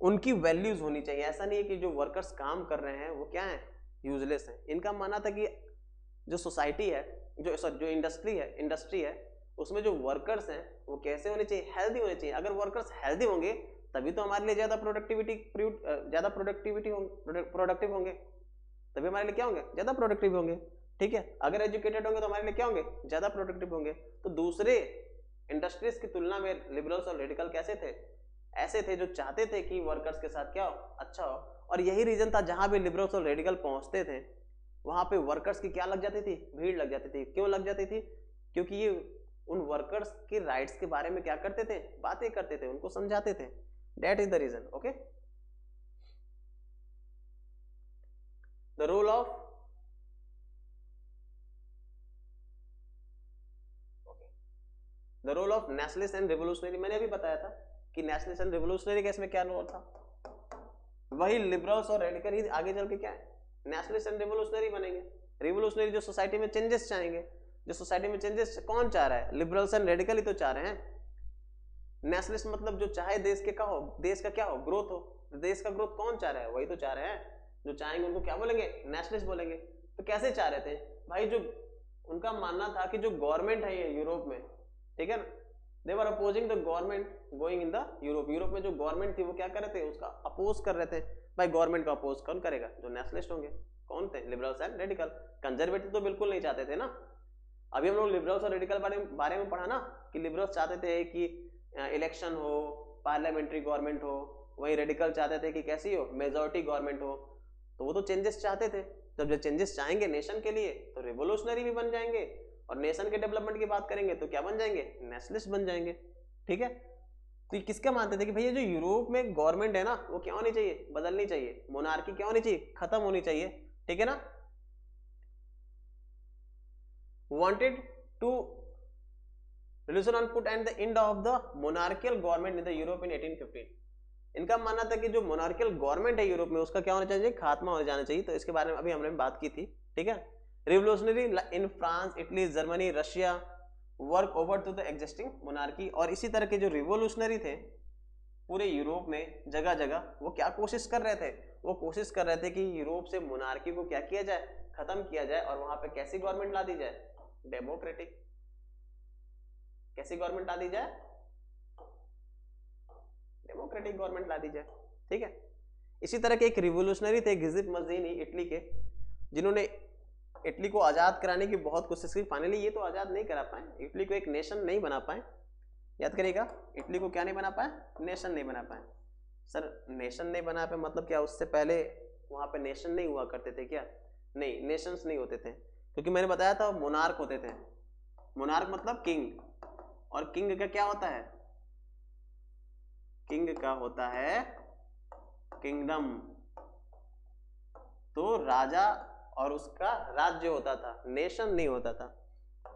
उनकी वैल्यूज होनी चाहिए। ऐसा नहीं है कि जो वर्कर्स काम कर रहे हैं वो क्या है, यूजलेस है। इनका मानना था कि जो सोसाइटी है, जो इंडस्ट्री है उसमें जो वर्कर्स हैं वो कैसे होने चाहिए, हेल्दी होने चाहिए। अगर वर्कर्स हेल्दी होंगे तभी तो हमारे लिए ज्यादा प्रोडक्टिव होंगे, तभी हमारे लिए क्या होंगे, ज्यादा प्रोडक्टिव होंगे, ठीक है। अगर एजुकेटेड होंगे तो हमारे लिए क्या होंगे, ज्यादा प्रोडक्टिव होंगे। तो दूसरे इंडस्ट्रीज की तुलना में लिबरल्स और रेडिकल कैसे थे, ऐसे थे जो चाहते थे कि वर्कर्स के साथ क्या हो, अच्छा हो। और यही रीजन था, जहां भी लिबरल्स और रेडिकल पहुंचते थे वहां पे वर्कर्स की क्या लग जाती थी, भीड़ लग जाती थी। क्यों लग जाती थी, क्योंकि ये उन वर्कर्स के राइट्स के बारे में क्या करते थे, बातें करते थे, उनको समझाते थे। That is the reason. Okay, the role of nationalist and revolutionary, मैंने अभी बताया था कि नेशनलिस्ट एंड रिवोल्यूशनरी का इसमें क्या रोल था। वही लिबरल्स और रेडिकल ही आगे चल के क्या है, नेशनलिस्ट एंड रिवोल्यूशनरी बनेंगे। रिवोल्यूशनरी जो सोसाइटी में चेंजेस चाहेंगे, जो सोसाइटी में चेंजेस कौन चाह रहा है, लिबरल्स एंड रेडिकल ही तो चाह रहे हैं। नेशनलिस्ट मतलब जो चाहे देश के का हो, देश का क्या हो, ग्रोथ हो। देश का ग्रोथ कौन चाह रहा है, वही तो चाह रहे हैं। जो चाहेंगे उनको क्या बोलेंगे, नेशनलिस्ट बोलेंगे। तो कैसे चाह रहे थे भाई, जो उनका मानना था कि जो गवर्नमेंट है ये यूरोप में, ठीक है ना, they were opposing the government going in the Europe. Europe में जो गवर्नमेंट थी वो क्या कर रहे थे, उसका अपोज कर रहे थे। भाई गवर्नमेंट का अपोज कौन करेगा, जो नेशनलिस्ट होंगे। कौन थे, लिबरल्स एंड रेडिकल। कंजर्वेटिव तो बिल्कुल नहीं चाहते थे ना। अभी हम लोग लिबरल्स और रेडिकल बारे में पढ़ा ना, कि लिबरल्स चाहते थे कि इलेक्शन हो, पार्लियामेंट्री गवर्नमेंट हो, वही रेडिकल चाहते थे कि कैसी हो, मेजॉरिटी गवर्नमेंट हो। तो वो तो चेंजेस चाहते थे। जब चेंजेस चाहेंगे नेशन के लिए तो रिवोल्यूशनरी भी बन जाएंगे, और नेशन के डेवलपमेंट की बात करेंगे तो क्या बन जाएंगे, नेशनलिस्ट बन जाएंगे, ठीक है। तो ये किसका मानते थे कि भैया जो यूरोप में गवर्नमेंट है ना वो क्या होनी चाहिए, बदलनी चाहिए। मोनार्की क्या होनी चाहिए, खत्म होनी चाहिए, ठीक है ना। wanted to resolution on put and the end of the monarchical government in the Europe in 1815। इनका मानना था कि जो मोनार्कियल गवर्नमेंट है यूरोप में उसका क्या होना चाहिए, खात्मा हो जाना चाहिए। तो इसके बारे में अभी हमने बात की थी, ठीक है। Revolutionary in France, Italy, Germany, Russia work over to the existing monarchy. और इसी तरह के जो रिवोल्यूशनरी थे पूरे यूरोप में जगह जगह वो क्या कोशिश कर रहे थे, वो कोशिश कर रहे थे कि यूरोप से मोनार्की को क्या किया जाए, खत्म किया जाए, और वहां पे कैसी गवर्नमेंट ला दी जाए, डेमोक्रेटिक। कैसी गवर्नमेंट ला दी जाए, डेमोक्रेटिक गवर्नमेंट ला दी जाए, ठीक है। इसी तरह के एक रिवोल्यूशनरी थे गिज़िप मज़ीनी इटली के, जिन्होंने इटली को आज़ाद कराने की बहुत कोशिश की। फाइनली ये तो आज़ाद नहीं करा पाए, इटली को एक नेशन नहीं बना पाए। याद करिएगा, इटली को क्या नहीं बना पाए, नेशन नहीं बना पाए। सर नेशन नहीं बना पाए मतलब क्या, उससे पहले वहाँ पे नेशन नहीं हुआ करते थे क्या? नहीं, नेशंस नहीं होते थे, क्योंकि मैंने बताया था मोनार्क होते थे। मोनार्क मतलब किंग, और किंग का क्या होता है, किंग का होता है किंगडम। तो राजा और उसका राज्य होता था, नेशन नहीं होता था।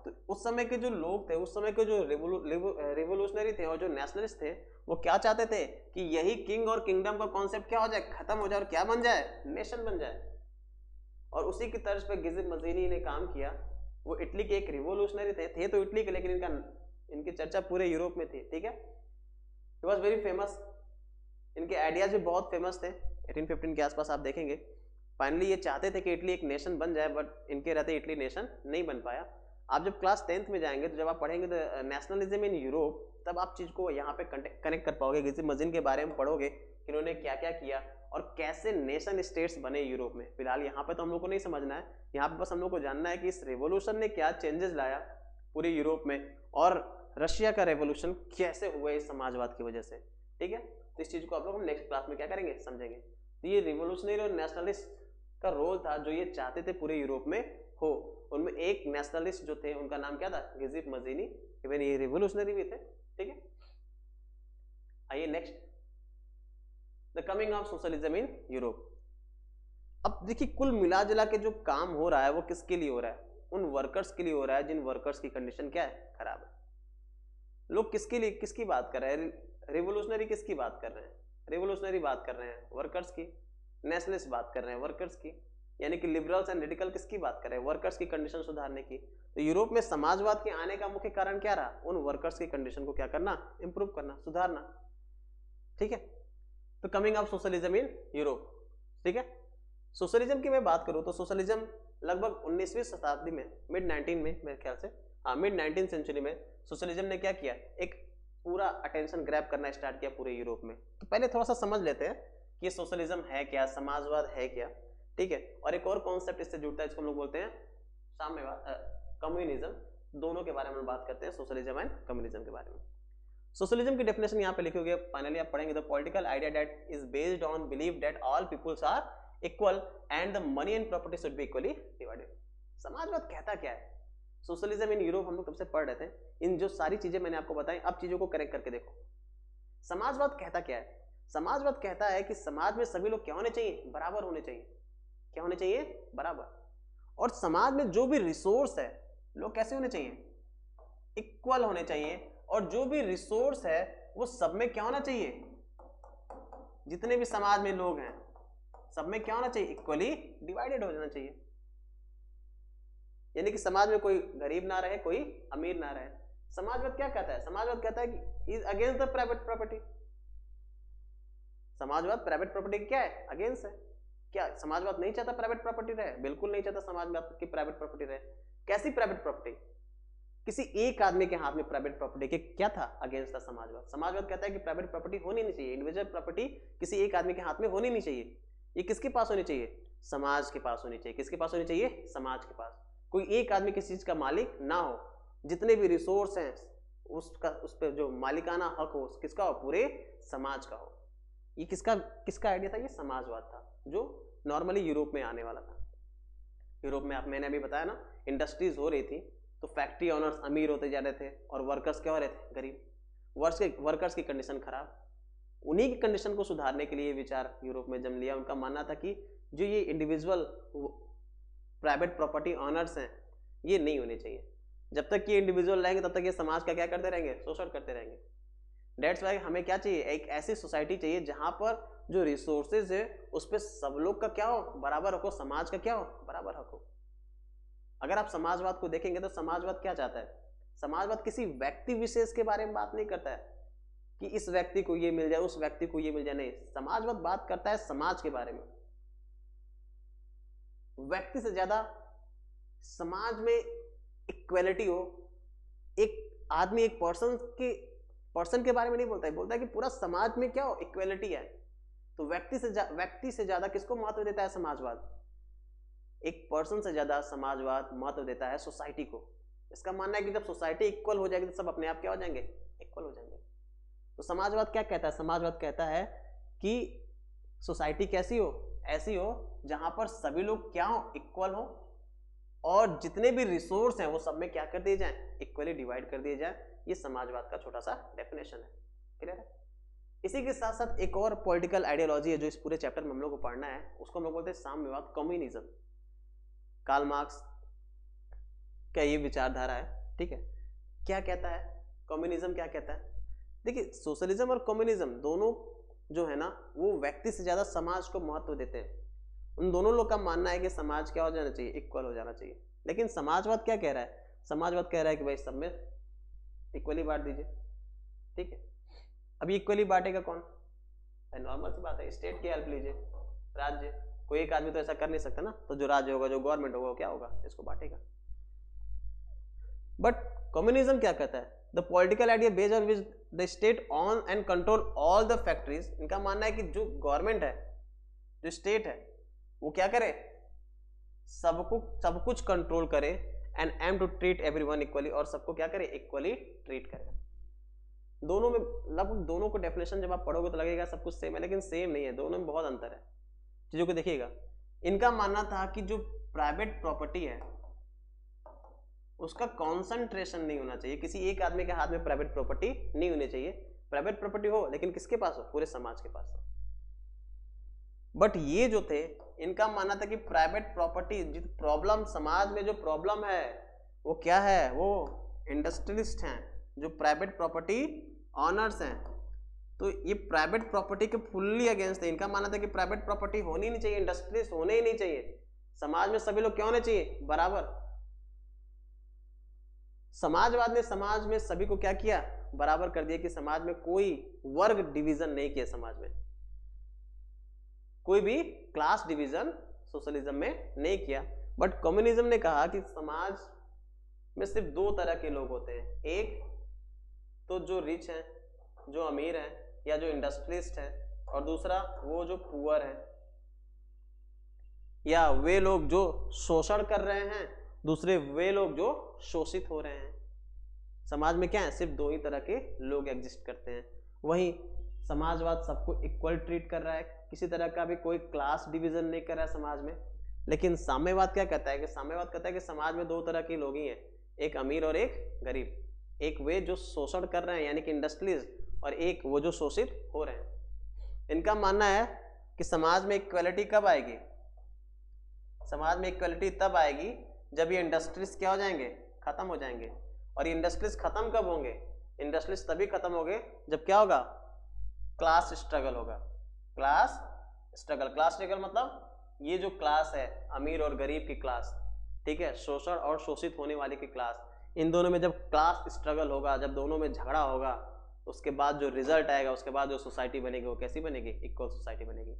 तो उस समय के जो लोग थे, उस समय के जो रिवोल्यूशनरी थे और जो नेशनलिस्ट थे, वो क्या चाहते थे कि यही किंग और किंगडम का कॉन्सेप्ट क्या हो जाए, खत्म हो जाए, और क्या बन जाए, नेशन बन जाए। और उसी की तर्ज पे गिज़िप मज़ीनी ने काम किया। वो इटली के एक रिवोल्यूशनरी थे तो इटली के, लेकिन इनकी चर्चा पूरे यूरोप में थी, ठीक है। He was very famous, इनके आइडियाज भी बहुत फेमस थे। 1815 के आसपास आप देखेंगे। फाइनली ये चाहते थे कि इटली एक नेशन बन जाए, बट इनके रहते इटली नेशन नहीं बन पाया। आप जब क्लास 10th में जाएंगे तो जब आप पढ़ेंगे तो नेशनलिज्म इन यूरोप, तब आप चीज को यहाँ पे कनेक्ट कर पाओगे। गिज़िप मज़ीन के बारे में पढ़ोगे कि उन्होंने क्या क्या किया और कैसे नेशन स्टेट्स बने यूरोप में। फिलहाल यहाँ पे तो हम लोग को नहीं समझना है, यहाँ पे बस हम लोग को जानना है कि इस रेवोल्यूशन ने क्या चेंजेस लाया पूरे यूरोप में, और रशिया का रेवोल्यूशन कैसे हुआ इस समाजवाद की वजह से। ठीक है, तो इस चीज को आप लोग हम नेक्स्ट क्लास में क्या करेंगे, समझेंगे। तो ये रिवोल्यूशनरी और नेशनलिस्ट का रोल था जो ये चाहते थे पूरे यूरोप में हो। उनमें एक नेशनलिस्ट जो थे उनका नाम क्या था, गिज़िप मज़ीनी। इवन ये रिवोल्यूशनरी भी थे। ठीक है, आइए next, the coming of socialism in Europe. अब देखिए कुल मिला जुला के जो काम हो रहा है वो किसके लिए हो रहा है, उन वर्कर्स के लिए हो रहा है जिन वर्कर्स की कंडीशन क्या है, खराब है। लोग किसके लिए, किसकी बात कर रहे हैं, रिवोल्यूशनरी किसकी बात कर रहे हैं, रिवोल्यूशनरी बात कर रहे हैं वर्कर्स की, नेशनलिस्ट बात कर रहे हैं वर्कर्स की, यानी कि लिबरल्स एंड रेडिकल किसकी बात कर रहे हैं, वर्कर्स की कंडीशन सुधारने की। तो यूरोप में समाजवाद के आने का मुख्य कारण क्या रहा, उन वर्कर्स की कंडीशन को क्या करना, इंप्रूव करना, सुधारना। ठीक है, तो coming of socialism in Europe. ठीक है, सोशलिज्म की मैं बात करूं तो सोशलिज्म लगभग 19वीं शताब्दी में, मिड 19 में मेरे ख्याल से, हाँ मिड 19 सेंचुरी में सोशलिज्म ने क्या किया, एक पूरा अटेंशन ग्रैब करना स्टार्ट किया पूरे यूरोप में। तो पहले थोड़ा सा समझ लेते हैं कि सोशलिज्म है क्या, समाजवाद है क्या। ठीक है, और एक और कॉन्सेप्ट इससे जुड़ता है, इसको हम लोग बोलते हैं साम्यवाद, कम्युनिज्म। दोनों के बारे में बात करते हैं, सोशलिज्म एंड कम्युनिज्म के बारे में। सोशलिज्म की डेफिनेशन यहाँ पे लिखी हुई है, फाइनली आप पढ़ेंगे, the political idea that is based on believe that all peoples are equal and the money and property should be equally divided. समाजवाद कहता क्या है, सोशलिज्म इन यूरोप हम लोग कब से पढ़ रहे थे, इन जो सारी चीजें मैंने आपको बताई, अब चीजों को कनेक्ट करके देखो। समाजवाद कहता क्या है, समाजवाद कहता है कि समाज में सभी लोग क्या होने चाहिए, बराबर होने चाहिए। क्या होने चाहिए, बराबर। और समाज में जो भी रिसोर्स है, लोग कैसे होने चाहिए, इक्वल होने चाहिए। और जो भी रिसोर्स है वो सब में क्या होना चाहिए, जितने भी समाज में लोग हैं सब में क्या होना चाहिए, इक्वली डिवाइडेड हो जाना चाहिए। यानी कि समाज में कोई गरीब ना रहे, कोई अमीर ना रहे। समाजवाद क्या कहता है, समाजवाद कहता है कि is against the private property. समाजवाद प्राइवेट प्रॉपर्टी क्या है, अगेंस्ट है। क्या समाजवाद नहीं चाहता प्राइवेट प्रॉपर्टी रहे, बिल्कुल नहीं चाहता समाजवाद की प्राइवेट प्रॉपर्टी रहे। कैसी प्राइवेट प्रॉपर्टी, किसी एक आदमी के हाथ में प्राइवेट प्रॉपर्टी के क्या था, अगेंस्ट था समाजवाद। समाजवाद कहता है कि प्राइवेट प्रॉपर्टी होनी नहीं चाहिए, इंडिविजुअल प्रॉपर्टी किसी एक आदमी के हाथ में होनी नहीं चाहिए। ये किसके पास होनी चाहिए, समाज के पास होनी चाहिए। किसके पास होनी चाहिए, समाज के पास। कोई एक आदमी किसी चीज का मालिक ना हो, जितने भी रिसोर्स हैं उसका, उस पर जो मालिकाना हक हो किसका हो, पूरे समाज का हो। ये किसका किसका आइडिया था, ये समाजवाद था, जो नॉर्मली यूरोप में आने वाला था। यूरोप में, आप मैंने अभी बताया ना, इंडस्ट्रीज हो रही थी तो फैक्ट्री ओनर्स अमीर होते जा रहे थे और वर्कर्स क्या हो रहे थे, गरीब। वर्कर्स की कंडीशन खराब। उन्हीं की कंडीशन को सुधारने के लिए विचार यूरोप में जन्म लिया। उनका मानना था कि जो ये इंडिविजुअल प्राइवेट प्रॉपर्टी ऑनर्स हैं ये नहीं होने चाहिए। जब तक ये इंडिविजुअल रहेंगे तब तक ये समाज का क्या करते रहेंगे, शोषण करते रहेंगे। डेट्स वाई हमें क्या चाहिए, एक ऐसी सोसाइटी चाहिए जहां पर जो रिसोर्सेज है उस पर सब लोग का क्या हो, बराबर हक हो, समाज का क्या हो, बराबर हक हो। अगर आप समाजवाद को देखेंगे तो समाजवाद क्या चाहता है, समाजवाद किसी व्यक्ति विशेष के बारे में बात नहीं करता है कि इस व्यक्ति को ये मिल जाए, उस व्यक्ति को ये मिल जाए, नहीं। समाजवाद बात करता है समाज के बारे में। व्यक्ति से ज्यादा समाज में इक्वेलिटी हो। एक आदमी एक पर्सन के बारे में नहीं बोलता है, बोलता है कि पूरा समाज में क्या हो, इक्वेलिटी है। तो व्यक्ति से ज्यादा किसको महत्व देता है समाजवाद, एक पर्सन से ज्यादा समाजवाद महत्व देता है सोसाइटी को। इसका मानना है कि जब सोसाइटी इक्वल हो जाएगी तो सब अपने आप क्या हो जाएंगे, इक्वल हो जाएंगे। तो समाजवाद क्या कहता है, समाजवाद कहता है कि सोसाइटी कैसी हो, ऐसी हो जहां पर सभी लोग क्या हो, इक्वल हो, और जितने भी रिसोर्स हैं वो सब में क्या कर दिए जाए, इक्वली डिवाइड कर दिए जाए। ये समाजवाद का छोटा सा डेफिनेशन है। क्लियर है। इसी के साथ साथ एक और पॉलिटिकल आइडियोलॉजी है जो इस पूरे चैप्टर में हम लोग को पढ़ना है, उसको हम लोग बोलते हैं साम्यवाद, कम्युनिज्म। कार्ल मार्क्स का ये विचारधारा है। ठीक है, क्या कहता है कम्युनिज्म, क्या कहता है। देखिए सोशलिज्म और कम्युनिज्म दोनों जो है ना वो व्यक्ति से ज्यादा समाज को महत्व देते हैं। उन दोनों लोग का मानना है कि समाज क्या हो जाना चाहिए, इक्वल हो जाना चाहिए। लेकिन समाजवाद क्या कह रहा है, समाजवाद कह रहा है कि भाई सब में इक्वली बांट दीजिए। ठीक है, अभी इक्वली बांटेगा कौन, नॉर्मल सी बात है, स्टेट की हेल्प लीजिए, राज्य। कोई एक आदमी तो ऐसा कर नहीं सकता ना, तो जो राज्य होगा, जो गवर्नमेंट होगा, क्या होगा, इसको बांटेगा। बट कम्युनिज्म क्या कहता है, the political idea based on which the state on and control all the factories. इनका मानना है कि जो गवर्नमेंट है, जो स्टेट है, वो क्या करे, सब कुछ कंट्रोल करे, and aim to treat everyone equally, और सबको क्या करे, इक्वली ट्रीट करे। दोनों में लगभग दोनों को डेफिनेशन जब आप पढ़ोगे तो लगेगा सब कुछ सेम है, लेकिन सेम नहीं है, दोनों में बहुत अंतर है। चीजों को देखिएगा, इनका मानना था कि जो प्राइवेट प्रॉपर्टी है उसका कॉन्सेंट्रेशन नहीं होना चाहिए, किसी एक आदमी के हाथ में प्राइवेट प्रॉपर्टी नहीं होनी चाहिए। प्राइवेट प्रॉपर्टी हो लेकिन किसके पास हो, पूरे समाज के पास हो। बट ये जो थे, इनका मानना था कि प्राइवेट प्रॉपर्टी, जो प्रॉब्लम समाज में जो प्रॉब्लम है वो क्या है, वो इंडस्ट्रियलिस्ट हैं, जो प्राइवेट प्रॉपर्टी ऑनर्स हैं। तो ये प्राइवेट प्रॉपर्टी के फुल्ली अगेंस्ट है। इनका मानना था कि प्राइवेट प्रॉपर्टी होनी नहीं चाहिए, इंडस्ट्रीज होने ही नहीं चाहिए, समाज में सभी लोग क्या होने चाहिए, बराबर। समाजवाद ने समाज में सभी को क्या किया, बराबर कर दिया, कि समाज में कोई वर्ग डिवीजन नहीं किया, समाज में कोई भी क्लास डिवीजन सोशलिज्म में नहीं किया। बट कम्युनिज्म ने कहा कि समाज में सिर्फ दो तरह के लोग होते हैं, एक तो जो रिच हैं, जो अमीर हैं या जो इंडस्ट्रियलिस्ट हैं, और दूसरा वो जो पुअर है या वे लोग जो शोषण कर रहे हैं, दूसरे वे लोग जो शोषित हो रहे हैं। समाज में क्या है, सिर्फ दो ही तरह के लोग एग्जिस्ट करते हैं। वहीं समाजवाद सबको इक्वल ट्रीट कर रहा है, किसी तरह का भी कोई क्लास डिवीजन नहीं कर रहा है समाज में। लेकिन साम्यवाद क्या कहता है, कि साम्यवाद कहता है कि समाज में दो तरह के लोग ही हैं, एक अमीर और एक गरीब। एक वे जो शोषण कर रहे हैं यानी कि इंडस्ट्रीज, और एक वो जो शोषित हो रहे हैं। इनका मानना है कि समाज में इक्वलिटी कब आएगी, समाज में इक्वलिटी तब आएगी जब ये इंडस्ट्रीज क्या हो जाएंगे, खत्म हो जाएंगे। और ये इंडस्ट्रीज खत्म कब होंगे, इंडस्ट्रीज तभी खत्म होंगे जब क्या होगा, क्लास स्ट्रगल होगा। क्लास स्ट्रगल, क्लास स्ट्रगल मतलब ये जो क्लास है, अमीर और गरीब की क्लास, ठीक है, शोषण और शोषित होने वाले की क्लास, इन दोनों में जब क्लास स्ट्रगल होगा, जब दोनों में झगड़ा होगा, उसके बाद जो रिजल्ट आएगा, उसके बाद जो सोसाइटी बनेगी वो कैसी बनेगी, इक्वल सोसाइटी बनेगी।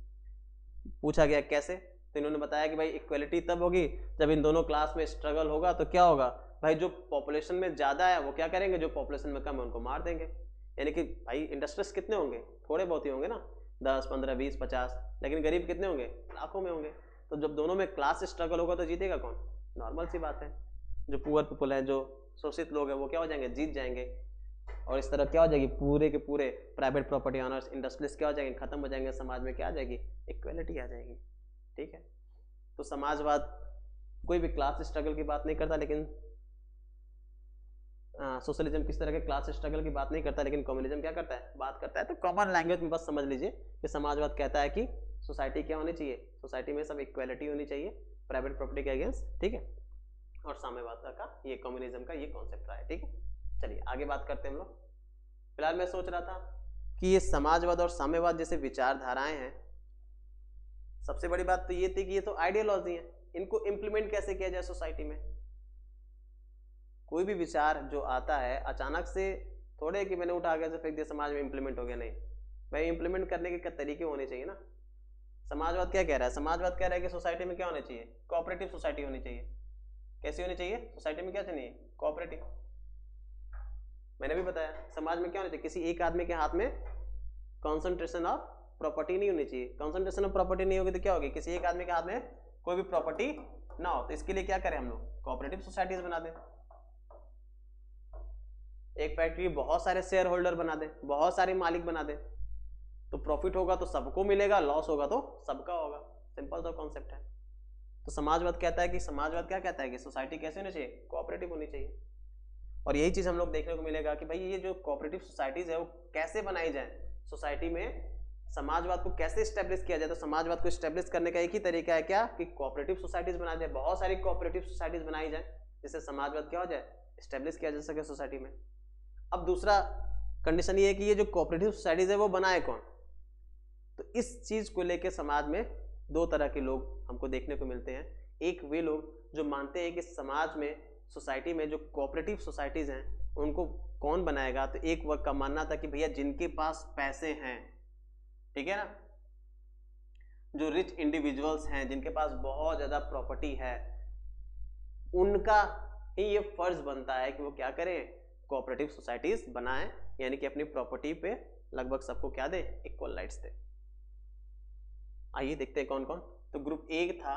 पूछा गया कैसे, तो इन्होंने बताया कि भाई इक्वलिटी तब होगी जब इन दोनों क्लास में स्ट्रगल होगा। तो क्या होगा भाई, जो पॉपुलेशन में ज्यादा है वो क्या करेंगे, जो पॉपुलेशन में कम है उनको मार देंगे। यानी कि भाई इंडस्ट्रीज कितने होंगे, थोड़े बहुत ही होंगे ना, 10, 15, 20, 50, लेकिन गरीब कितने होंगे, लाखों में होंगे। तो जब दोनों में क्लास स्ट्रगल होगा तो जीतेगा कौन, नॉर्मल सी बात है, जो पुअर पीपल है, जो शोषित लोग हैं, वो क्या हो जाएंगे, जीत जाएंगे। और इस तरह क्या हो जाएगी, पूरे के पूरे प्राइवेट प्रॉपर्टी ऑनर्स, इंडस्ट्रीज क्या हो जाएंगे, खत्म हो जाएंगे, समाज में क्या आ जाएगी, इक्वलिटी आ जाएगी। ठीक है, तो समाजवाद कोई भी क्लास स्ट्रगल की बात नहीं करता, लेकिन सोशलिज्म किस तरह के क्लास स्ट्रगल की बात नहीं करता, लेकिन कम्युनिज्म क्या करता है, बात करता है। तो कॉमन लैंग्वेज में बस समझ लीजिए कि समाजवाद कहता है कि सोसाइटी क्या होनी चाहिए, सोसाइटी में सब इक्वलिटी होनी चाहिए प्राइवेट प्रॉपर्टी के अगेंस्ट, ठीक है। और साम्यवाद का ये कम्युनिज्म का ये कॉन्सेप्ट रहा है, ठीक है। चलिए आगे बात करते हैं हम लोग। फिलहाल मैं सोच रहा था कि ये समाजवाद और साम्यवाद जैसे विचारधाराएं हैं, सबसे बड़ी बात तो ये थी कि ये तो आइडियोलॉजी है, इनको इम्प्लीमेंट कैसे किया जाए सोसाइटी में। कोई भी विचार जो आता है अचानक से थोड़े कि मैंने उठा के से फेंक दिया, समाज में इम्प्लीमेंट हो गया, नहीं भाई, इम्प्लीमेंट करने के क्या तरीके होने चाहिए ना। समाजवाद क्या कह रहा है, समाजवाद कह रहा है कि सोसाइटी में क्या होना चाहिए, कोऑपरेटिव सोसाइटी होनी चाहिए। कैसी होनी चाहिए सोसाइटी में, क्या चाहिए, कोऑपरेटिव। मैंने भी बताया समाज में क्या होना चाहिए, किसी एक आदमी के हाथ में कॉन्सेंट्रेशन ऑफ प्रॉपर्टी नहीं होनी चाहिए। कॉन्सेंट्रेशन ऑफ प्रॉपर्टी नहीं होगी तो क्या होगी, किसी एक आदमी के हाथ में कोई भी प्रॉपर्टी ना हो। तो इसके लिए क्या करें हम लोग, कोऑपरेटिव सोसाइटीज बना दें। एक फैक्ट्री बहुत सारे शेयर होल्डर बना दें, बहुत सारे मालिक बना दें, तो प्रॉफिट होगा तो सबको मिलेगा, लॉस होगा तो सबका होगा। सिंपल सा कॉन्सेप्ट है। तो समाजवाद कहता है कि, समाजवाद क्या कहता है कि सोसाइटी कैसे होनी चाहिए, कोऑपरेटिव होनी चाहिए। और यही चीज हम लोग देखने को मिलेगा कि भाई ये जो कोऑपरेटिव सोसाइटीज है वो कैसे बनाई जाए सोसाइटी में, समाजवाद को कैसे स्टैब्लिश किया जाए। तो समाजवाद को स्टैब्लिश करने का एक ही तरीका है क्या, कि कोऑपरेटिव सोसाइटीज बना जाए, बहुत सारी कोऑपरेटिव सोसाइटीज बनाई जाए, जिससे समाजवाद क्या हो जाए, स्टैब्लिश किया जा सके सोसाइटी में। अब दूसरा कंडीशन ये है कि ये जो कोऑपरेटिव सोसाइटीज है वो बनाए कौन। तो इस चीज को लेकर समाज में दो तरह के लोग हमको देखने को मिलते हैं। एक वे लोग जो मानते हैं कि समाज में, सोसाइटी में जो कोऑपरेटिव सोसाइटीज हैं उनको कौन बनाएगा। तो एक वर्ग का मानना था कि भैया जिनके पास पैसे हैं, ठीक है ना, जो रिच इंडिविजुअल्स हैं, जिनके पास बहुत ज्यादा प्रॉपर्टी है, उनका ही ये फर्ज बनता है कि वो क्या करें, कोऑपरेटिव सोसाइटीज बनाएं, यानी कि अपनी प्रॉपर्टी पे लगभग सबको क्या दे, इक्वल राइट्स दे। आइए देखते हैं कौन कौन। तो ग्रुप ए था,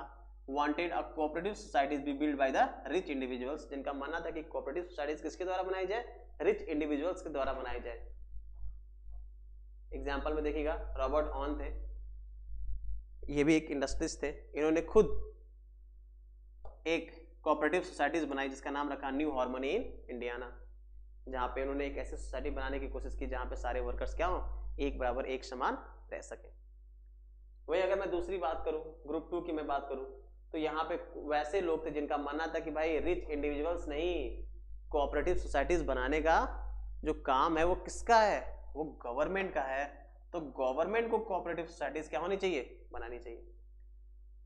wanted a cooperative societies be build by the rich individuals, जिनका मानना था कि कोऑपरेटिव सोसाइटीज किसके द्वारा बनाई जाए, रिच इंडिविजुअल्स के द्वारा बनाई जाए। एग्जाम्पल में देखिएगा रॉबर्ट ऑन थे, ये भी एक इंडस्ट्रिस्ट थे, इन्होंने खुद एक कोऑपरेटिव सोसाइटीज बनाई जिसका नाम रखा न्यू हार्मनी इन इंडियाना, जहां पे उन्होंने एक ऐसी सोसाइटी बनाने की कोशिश की जहां पे सारे वर्कर्स क्या हो, एक बराबर एक समान रह सके। वही अगर मैं दूसरी बात करूं, ग्रुप 2 की मैं बात करूं, तो यहाँ पे वैसे लोग थे जिनका मानना था कि भाई रिच इंडिविजुअल्स नहीं, कोऑपरेटिव सोसाइटीज बनाने का जो काम है वो किसका है, वो गवर्नमेंट का है। तो गवर्नमेंट को कोऑपरेटिव सोसाइटीज क्या होनी चाहिए, बनानी चाहिए।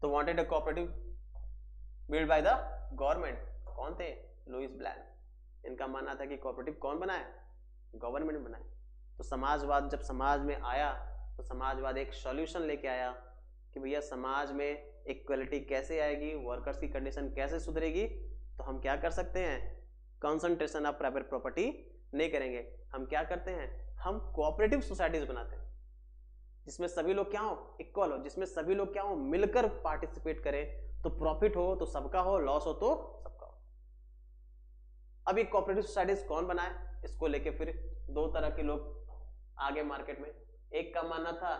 तो wanted a cooperative build by the government, कौन थे, लुइस ब्लैन। इनका मानना था कि कोऑपरेटिव कौन बनाए, गवर्नमेंट बनाए। तो समाजवाद जब समाज में आया तो समाजवाद एक सॉल्यूशन लेके आया कि भैया समाज में इक्वलिटी कैसे आएगी, वर्कर्स की कंडीशन कैसे सुधरेगी। तो हम क्या कर सकते हैं, कंसंट्रेशन ऑफ प्राइवेट प्रॉपर्टी नहीं करेंगे, हम क्या करते हैं, हम कोऑपरेटिव सोसाइटीज बनाते हैं जिसमें सभी लोग क्या हो, इक्वल हो, जिसमें सभी लोग क्या हो, मिलकर पार्टिसिपेट करें, तो प्रॉफिट हो तो सबका हो, लॉस हो तो सबका हो। अब ये कोऑपरेटिव सोसाइटीज कौन बनाए, इसको लेके फिर दो तरह के लोग आगे मार्केट में। एक का मानना था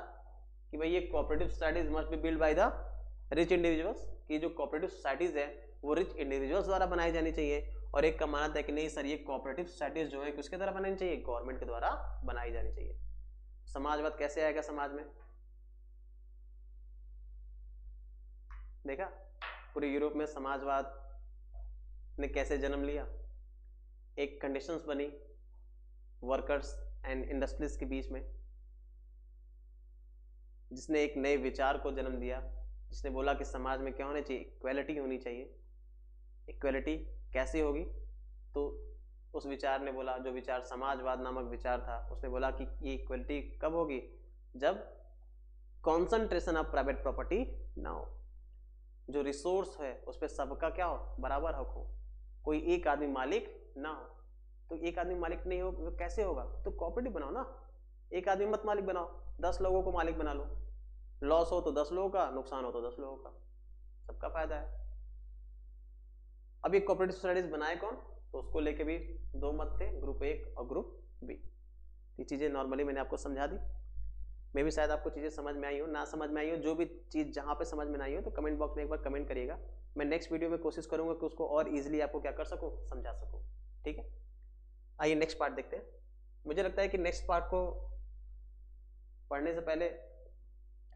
कि भाई ये cooperative societies must be build by the rich individuals, कि जो कोऑपरेटिव सोसाइटीज है वो रिच इंडिविजुअल्स द्वारा बनाई जानी चाहिए। और एक का मानना था कि नहीं सर, ये कोऑपरेटिव सोसाइटीज जो है किसके द्वारा बनानी चाहिए, गवर्नमेंट के द्वारा बनाई जानी चाहिए। समाजवाद कैसे आएगा समाज में, देखा पूरे यूरोप में समाजवाद ने कैसे जन्म लिया। एक कंडीशंस बनी वर्कर्स एंड इंडस्ट्रीज के बीच में, जिसने एक नए विचार को जन्म दिया, जिसने बोला कि समाज में क्या होना चाहिए, इक्वालिटी होनी चाहिए। इक्वालिटी कैसे होगी, तो उस विचार ने बोला, जो विचार समाजवाद नामक विचार था, उसने बोला कि ये इक्वालिटी कब होगी, जब कॉन्सेंट्रेशन ऑफ प्राइवेट प्रॉपर्टी ना हो, जो रिसोर्स है उस पर सबका क्या हो, बराबर हक हो, कोई एक आदमी मालिक ना हो। तो एक आदमी मालिक नहीं हो तो कैसे होगा, तो कोऑपरेटिव बनाओ ना, एक आदमी मत मालिक बनाओ, 10 लोगों को मालिक बना लो, लॉस हो तो 10 लोगों का, नुकसान हो तो 10 लोगों का, सबका फायदा है। अब ये कोऑपरेटिव सोसाइटीज बनाए कौन, तो उसको लेके भी दो मत थे, ग्रुप 1 और ग्रुप बी। ये चीजें नॉर्मली मैंने आपको समझा दी, मे भी शायद आपको चीजें समझ में आई हो, ना समझ में आई हो, जो भी चीज जहां पे समझ में ना आई हो तो कमेंट बॉक्स में एक बार कमेंट करिएगा। मैं नेक्स्ट वीडियो में कोशिश करूंगा कि उसको और इजीली आपको क्या कर सकूं, समझा सकूं। ठीक है, आइए नेक्स्ट पार्ट देखते हैं। मुझे लगता है कि नेक्स्ट पार्ट को पढ़ने से पहले,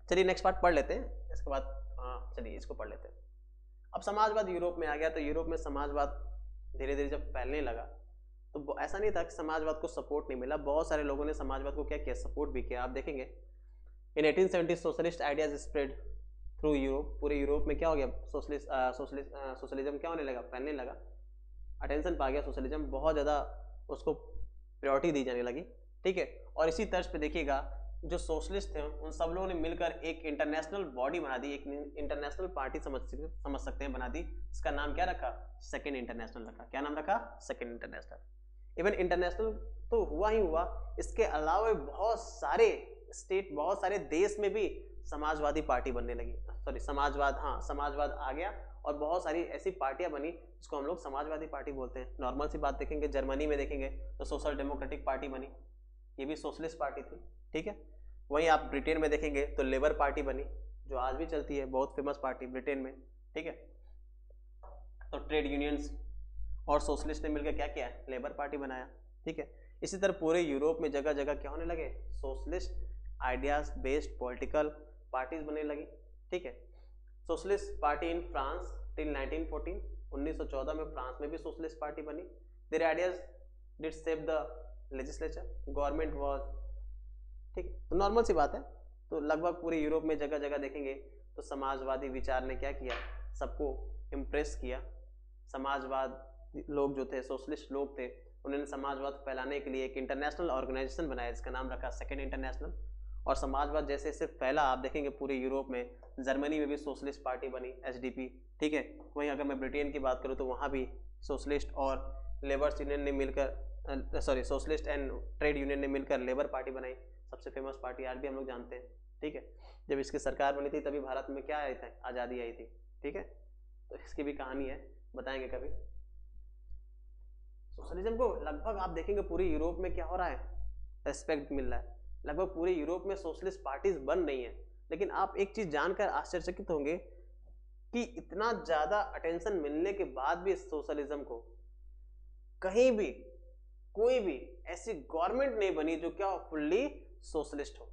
चलिए नेक्स्ट पार्ट पढ़ लेते हैं, इसके बाद चलिए इसको पढ़ लेते हैं। अब समाजवाद यूरोप में आ गया, तो यूरोप में समाजवाद धीरे धीरे जब फैलने लगा तो ऐसा नहीं था कि समाजवाद को सपोर्ट नहीं मिला, बहुत सारे लोगों ने समाजवाद को क्या किया, सपोर्ट भी किया। आप देखेंगे इन 1870 socialist ideas spread through Europe, पूरे यूरोप में क्या हो गया, सोशलिज्म क्या होने लगा, फैलने लगा, अटेंशन पा गया सोशलिज्म, बहुत ज़्यादा उसको प्रायोरिटी दी जाने लगी। ठीक है, और इसी तर्ज पे देखिएगा जो सोशलिस्ट थे उन सब लोगों ने मिलकर एक इंटरनेशनल बॉडी बना दी, एक इंटरनेशनल पार्टी समझ सकते हैं बना दी, इसका नाम क्या रखा, सेकेंड इंटरनेशनल रखा। क्या नाम रखा, सेकेंड इंटरनेशनल। इवन इंटरनेशनल तो हुआ ही हुआ, इसके अलावा बहुत सारे स्टेट, बहुत सारे देश में भी समाजवादी पार्टी बनने लगी, सॉरी समाजवाद, हाँ समाजवाद आ गया और बहुत सारी ऐसी पार्टियां बनी जिसको हम लोग समाजवादी पार्टी बोलते हैं। नॉर्मल सी बात देखेंगे, जर्मनी में देखेंगे तो सोशल डेमोक्रेटिक पार्टी बनी, ये भी सोशलिस्ट पार्टी थी। ठीक है, वहीं आप ब्रिटेन में देखेंगे तो लेबर पार्टी बनी, जो आज भी चलती है, बहुत फेमस पार्टी ब्रिटेन में। ठीक है, तो ट्रेड यूनियंस और सोशलिस्ट ने मिलकर क्या किया, लेबर पार्टी बनाया। ठीक है, इसी तरह पूरे यूरोप में जगह जगह क्या होने लगे, socialist ideas based political parties बनने लगी। ठीक है, socialist party in France till 1914, 1914 में फ्रांस में भी सोशलिस्ट पार्टी बनी। Their ideas did shape the legislature, government was, ठीक है, तो नॉर्मल सी बात है। तो लगभग पूरे यूरोप में जगह जगह देखेंगे तो समाजवादी विचार ने क्या किया, सबको इम्प्रेस किया। समाजवाद लोग जो थे, सोशलिस्ट लोग थे, उन्होंने समाजवाद फैलाने के लिए एक इंटरनेशनल ऑर्गेनाइजेशन बनाया जिसका नाम रखा सेकेंड इंटरनेशनल। और समाजवाद जैसे जैसे फैला, आप देखेंगे पूरे यूरोप में, जर्मनी में भी सोशलिस्ट पार्टी बनी, SDP। ठीक है, वहीं अगर मैं ब्रिटेन की बात करूँ तो वहाँ भी सोशलिस्ट और लेबर्स यूनियन ने मिलकर सोशलिस्ट एंड ट्रेड यूनियन ने मिलकर लेबर पार्टी बनाई, सबसे फेमस पार्टी आज भी हम लोग जानते हैं, ठीक है। जब इसकी सरकार बनी थी तभी भारत में क्या आया था, आज़ादी आई थी, ठीक है। तो इसकी भी कहानी है, बताएंगे कभी। सोशलिज्म को लगभग आप देखेंगे पूरी यूरोप में क्या हो रहा है, रेस्पेक्ट मिल रहा है, लगभग पूरे यूरोप में सोशलिस्ट पार्टीज बन रही हैं। लेकिन आप एक चीज जानकर आश्चर्यचकित होंगे कि इतना ज्यादा अटेंशन मिलने के बाद भी सोशलिज्म को कहीं भी कोई भी ऐसी गवर्नमेंट नहीं बनी जो क्या फुल्ली सोशलिस्ट हो,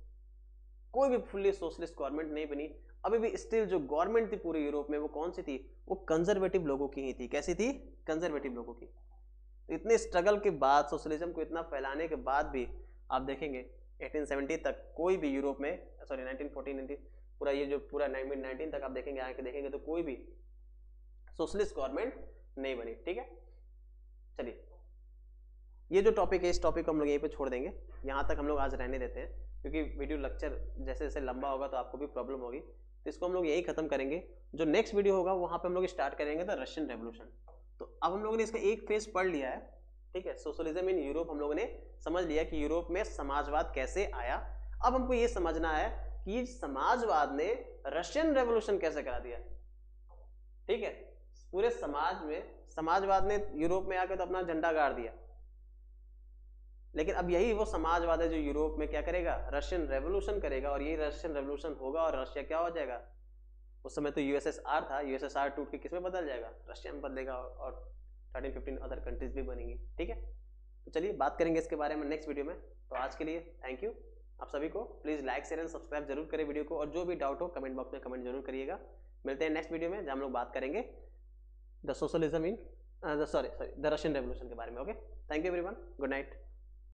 कोई भी फुल्ली सोशलिस्ट गवर्नमेंट नहीं बनी। अभी भी स्टिल जो गवर्नमेंट थी पूरे यूरोप में वो कौन सी थी, वो कंजर्वेटिव लोगों की ही थी। कैसी थी, कंजर्वेटिव लोगों की। इतने स्ट्रगल के बाद, सोशलिज्म को इतना फैलाने के बाद भी आप देखेंगे 1870 तक कोई भी यूरोप में, 1914 पूरा ये जो पूरा 1919 तक आप देखेंगे, आके देखेंगे तो कोई भी सोशलिस्ट गवर्नमेंट नहीं बनी, ठीक है। चलिए ये जो टॉपिक है इस टॉपिक को हम लोग यहीं पे छोड़ देंगे, यहाँ तक हम लोग आज रहने देते हैं, क्योंकि वीडियो लेक्चर जैसे जैसे लंबा होगा तो आपको भी प्रॉब्लम होगी, तो इसको हम लोग यही खत्म करेंगे। जो नेक्स्ट वीडियो होगा वहाँ पे हम लोग स्टार्ट करेंगे द रशियन रेवोल्यूशन। तो अब हम लोगों ने इसका एक फेज पढ़ लिया है, ठीक है। सोशलिज्म इन यूरोप हम लोगों ने समझ लिया कि यूरोप में समाजवाद कैसे आया। अब हमको ये समझना है कि समाजवाद ने रशियन रेवोल्यूशन कैसे करा दिया, ठीक है। पूरे समाज में समाजवाद ने यूरोप में आकर तो अपना झंडा गाड़ दिया, लेकिन अब यही वो समाजवाद है जो यूरोप में क्या करेगा, रशियन रेवोल्यूशन करेगा। और यही रशियन रेवोल्यूशन होगा और रशिया क्या हो जाएगा, उस समय तो यूएसएसआर था, यूएसएसआर टूट के किस में बदल जाएगा, रशिया में बदलेगा और 13-15 अदर कंट्रीज भी बनेंगी, ठीक है। तो चलिए बात करेंगे इसके बारे में नेक्स्ट वीडियो में। तो आज के लिए थैंक यू आप सभी को। Please like share and subscribe जरूर करें वीडियो को, और जो भी डाउट हो कमेंट बॉक्स में कमेंट जरूर करिएगा। मिलते हैं नेक्स्ट वीडियो में जहाँ हम लोग बात करेंगे the socialism in the Russian revolution के बारे में। Okay, thank you everyone, good night.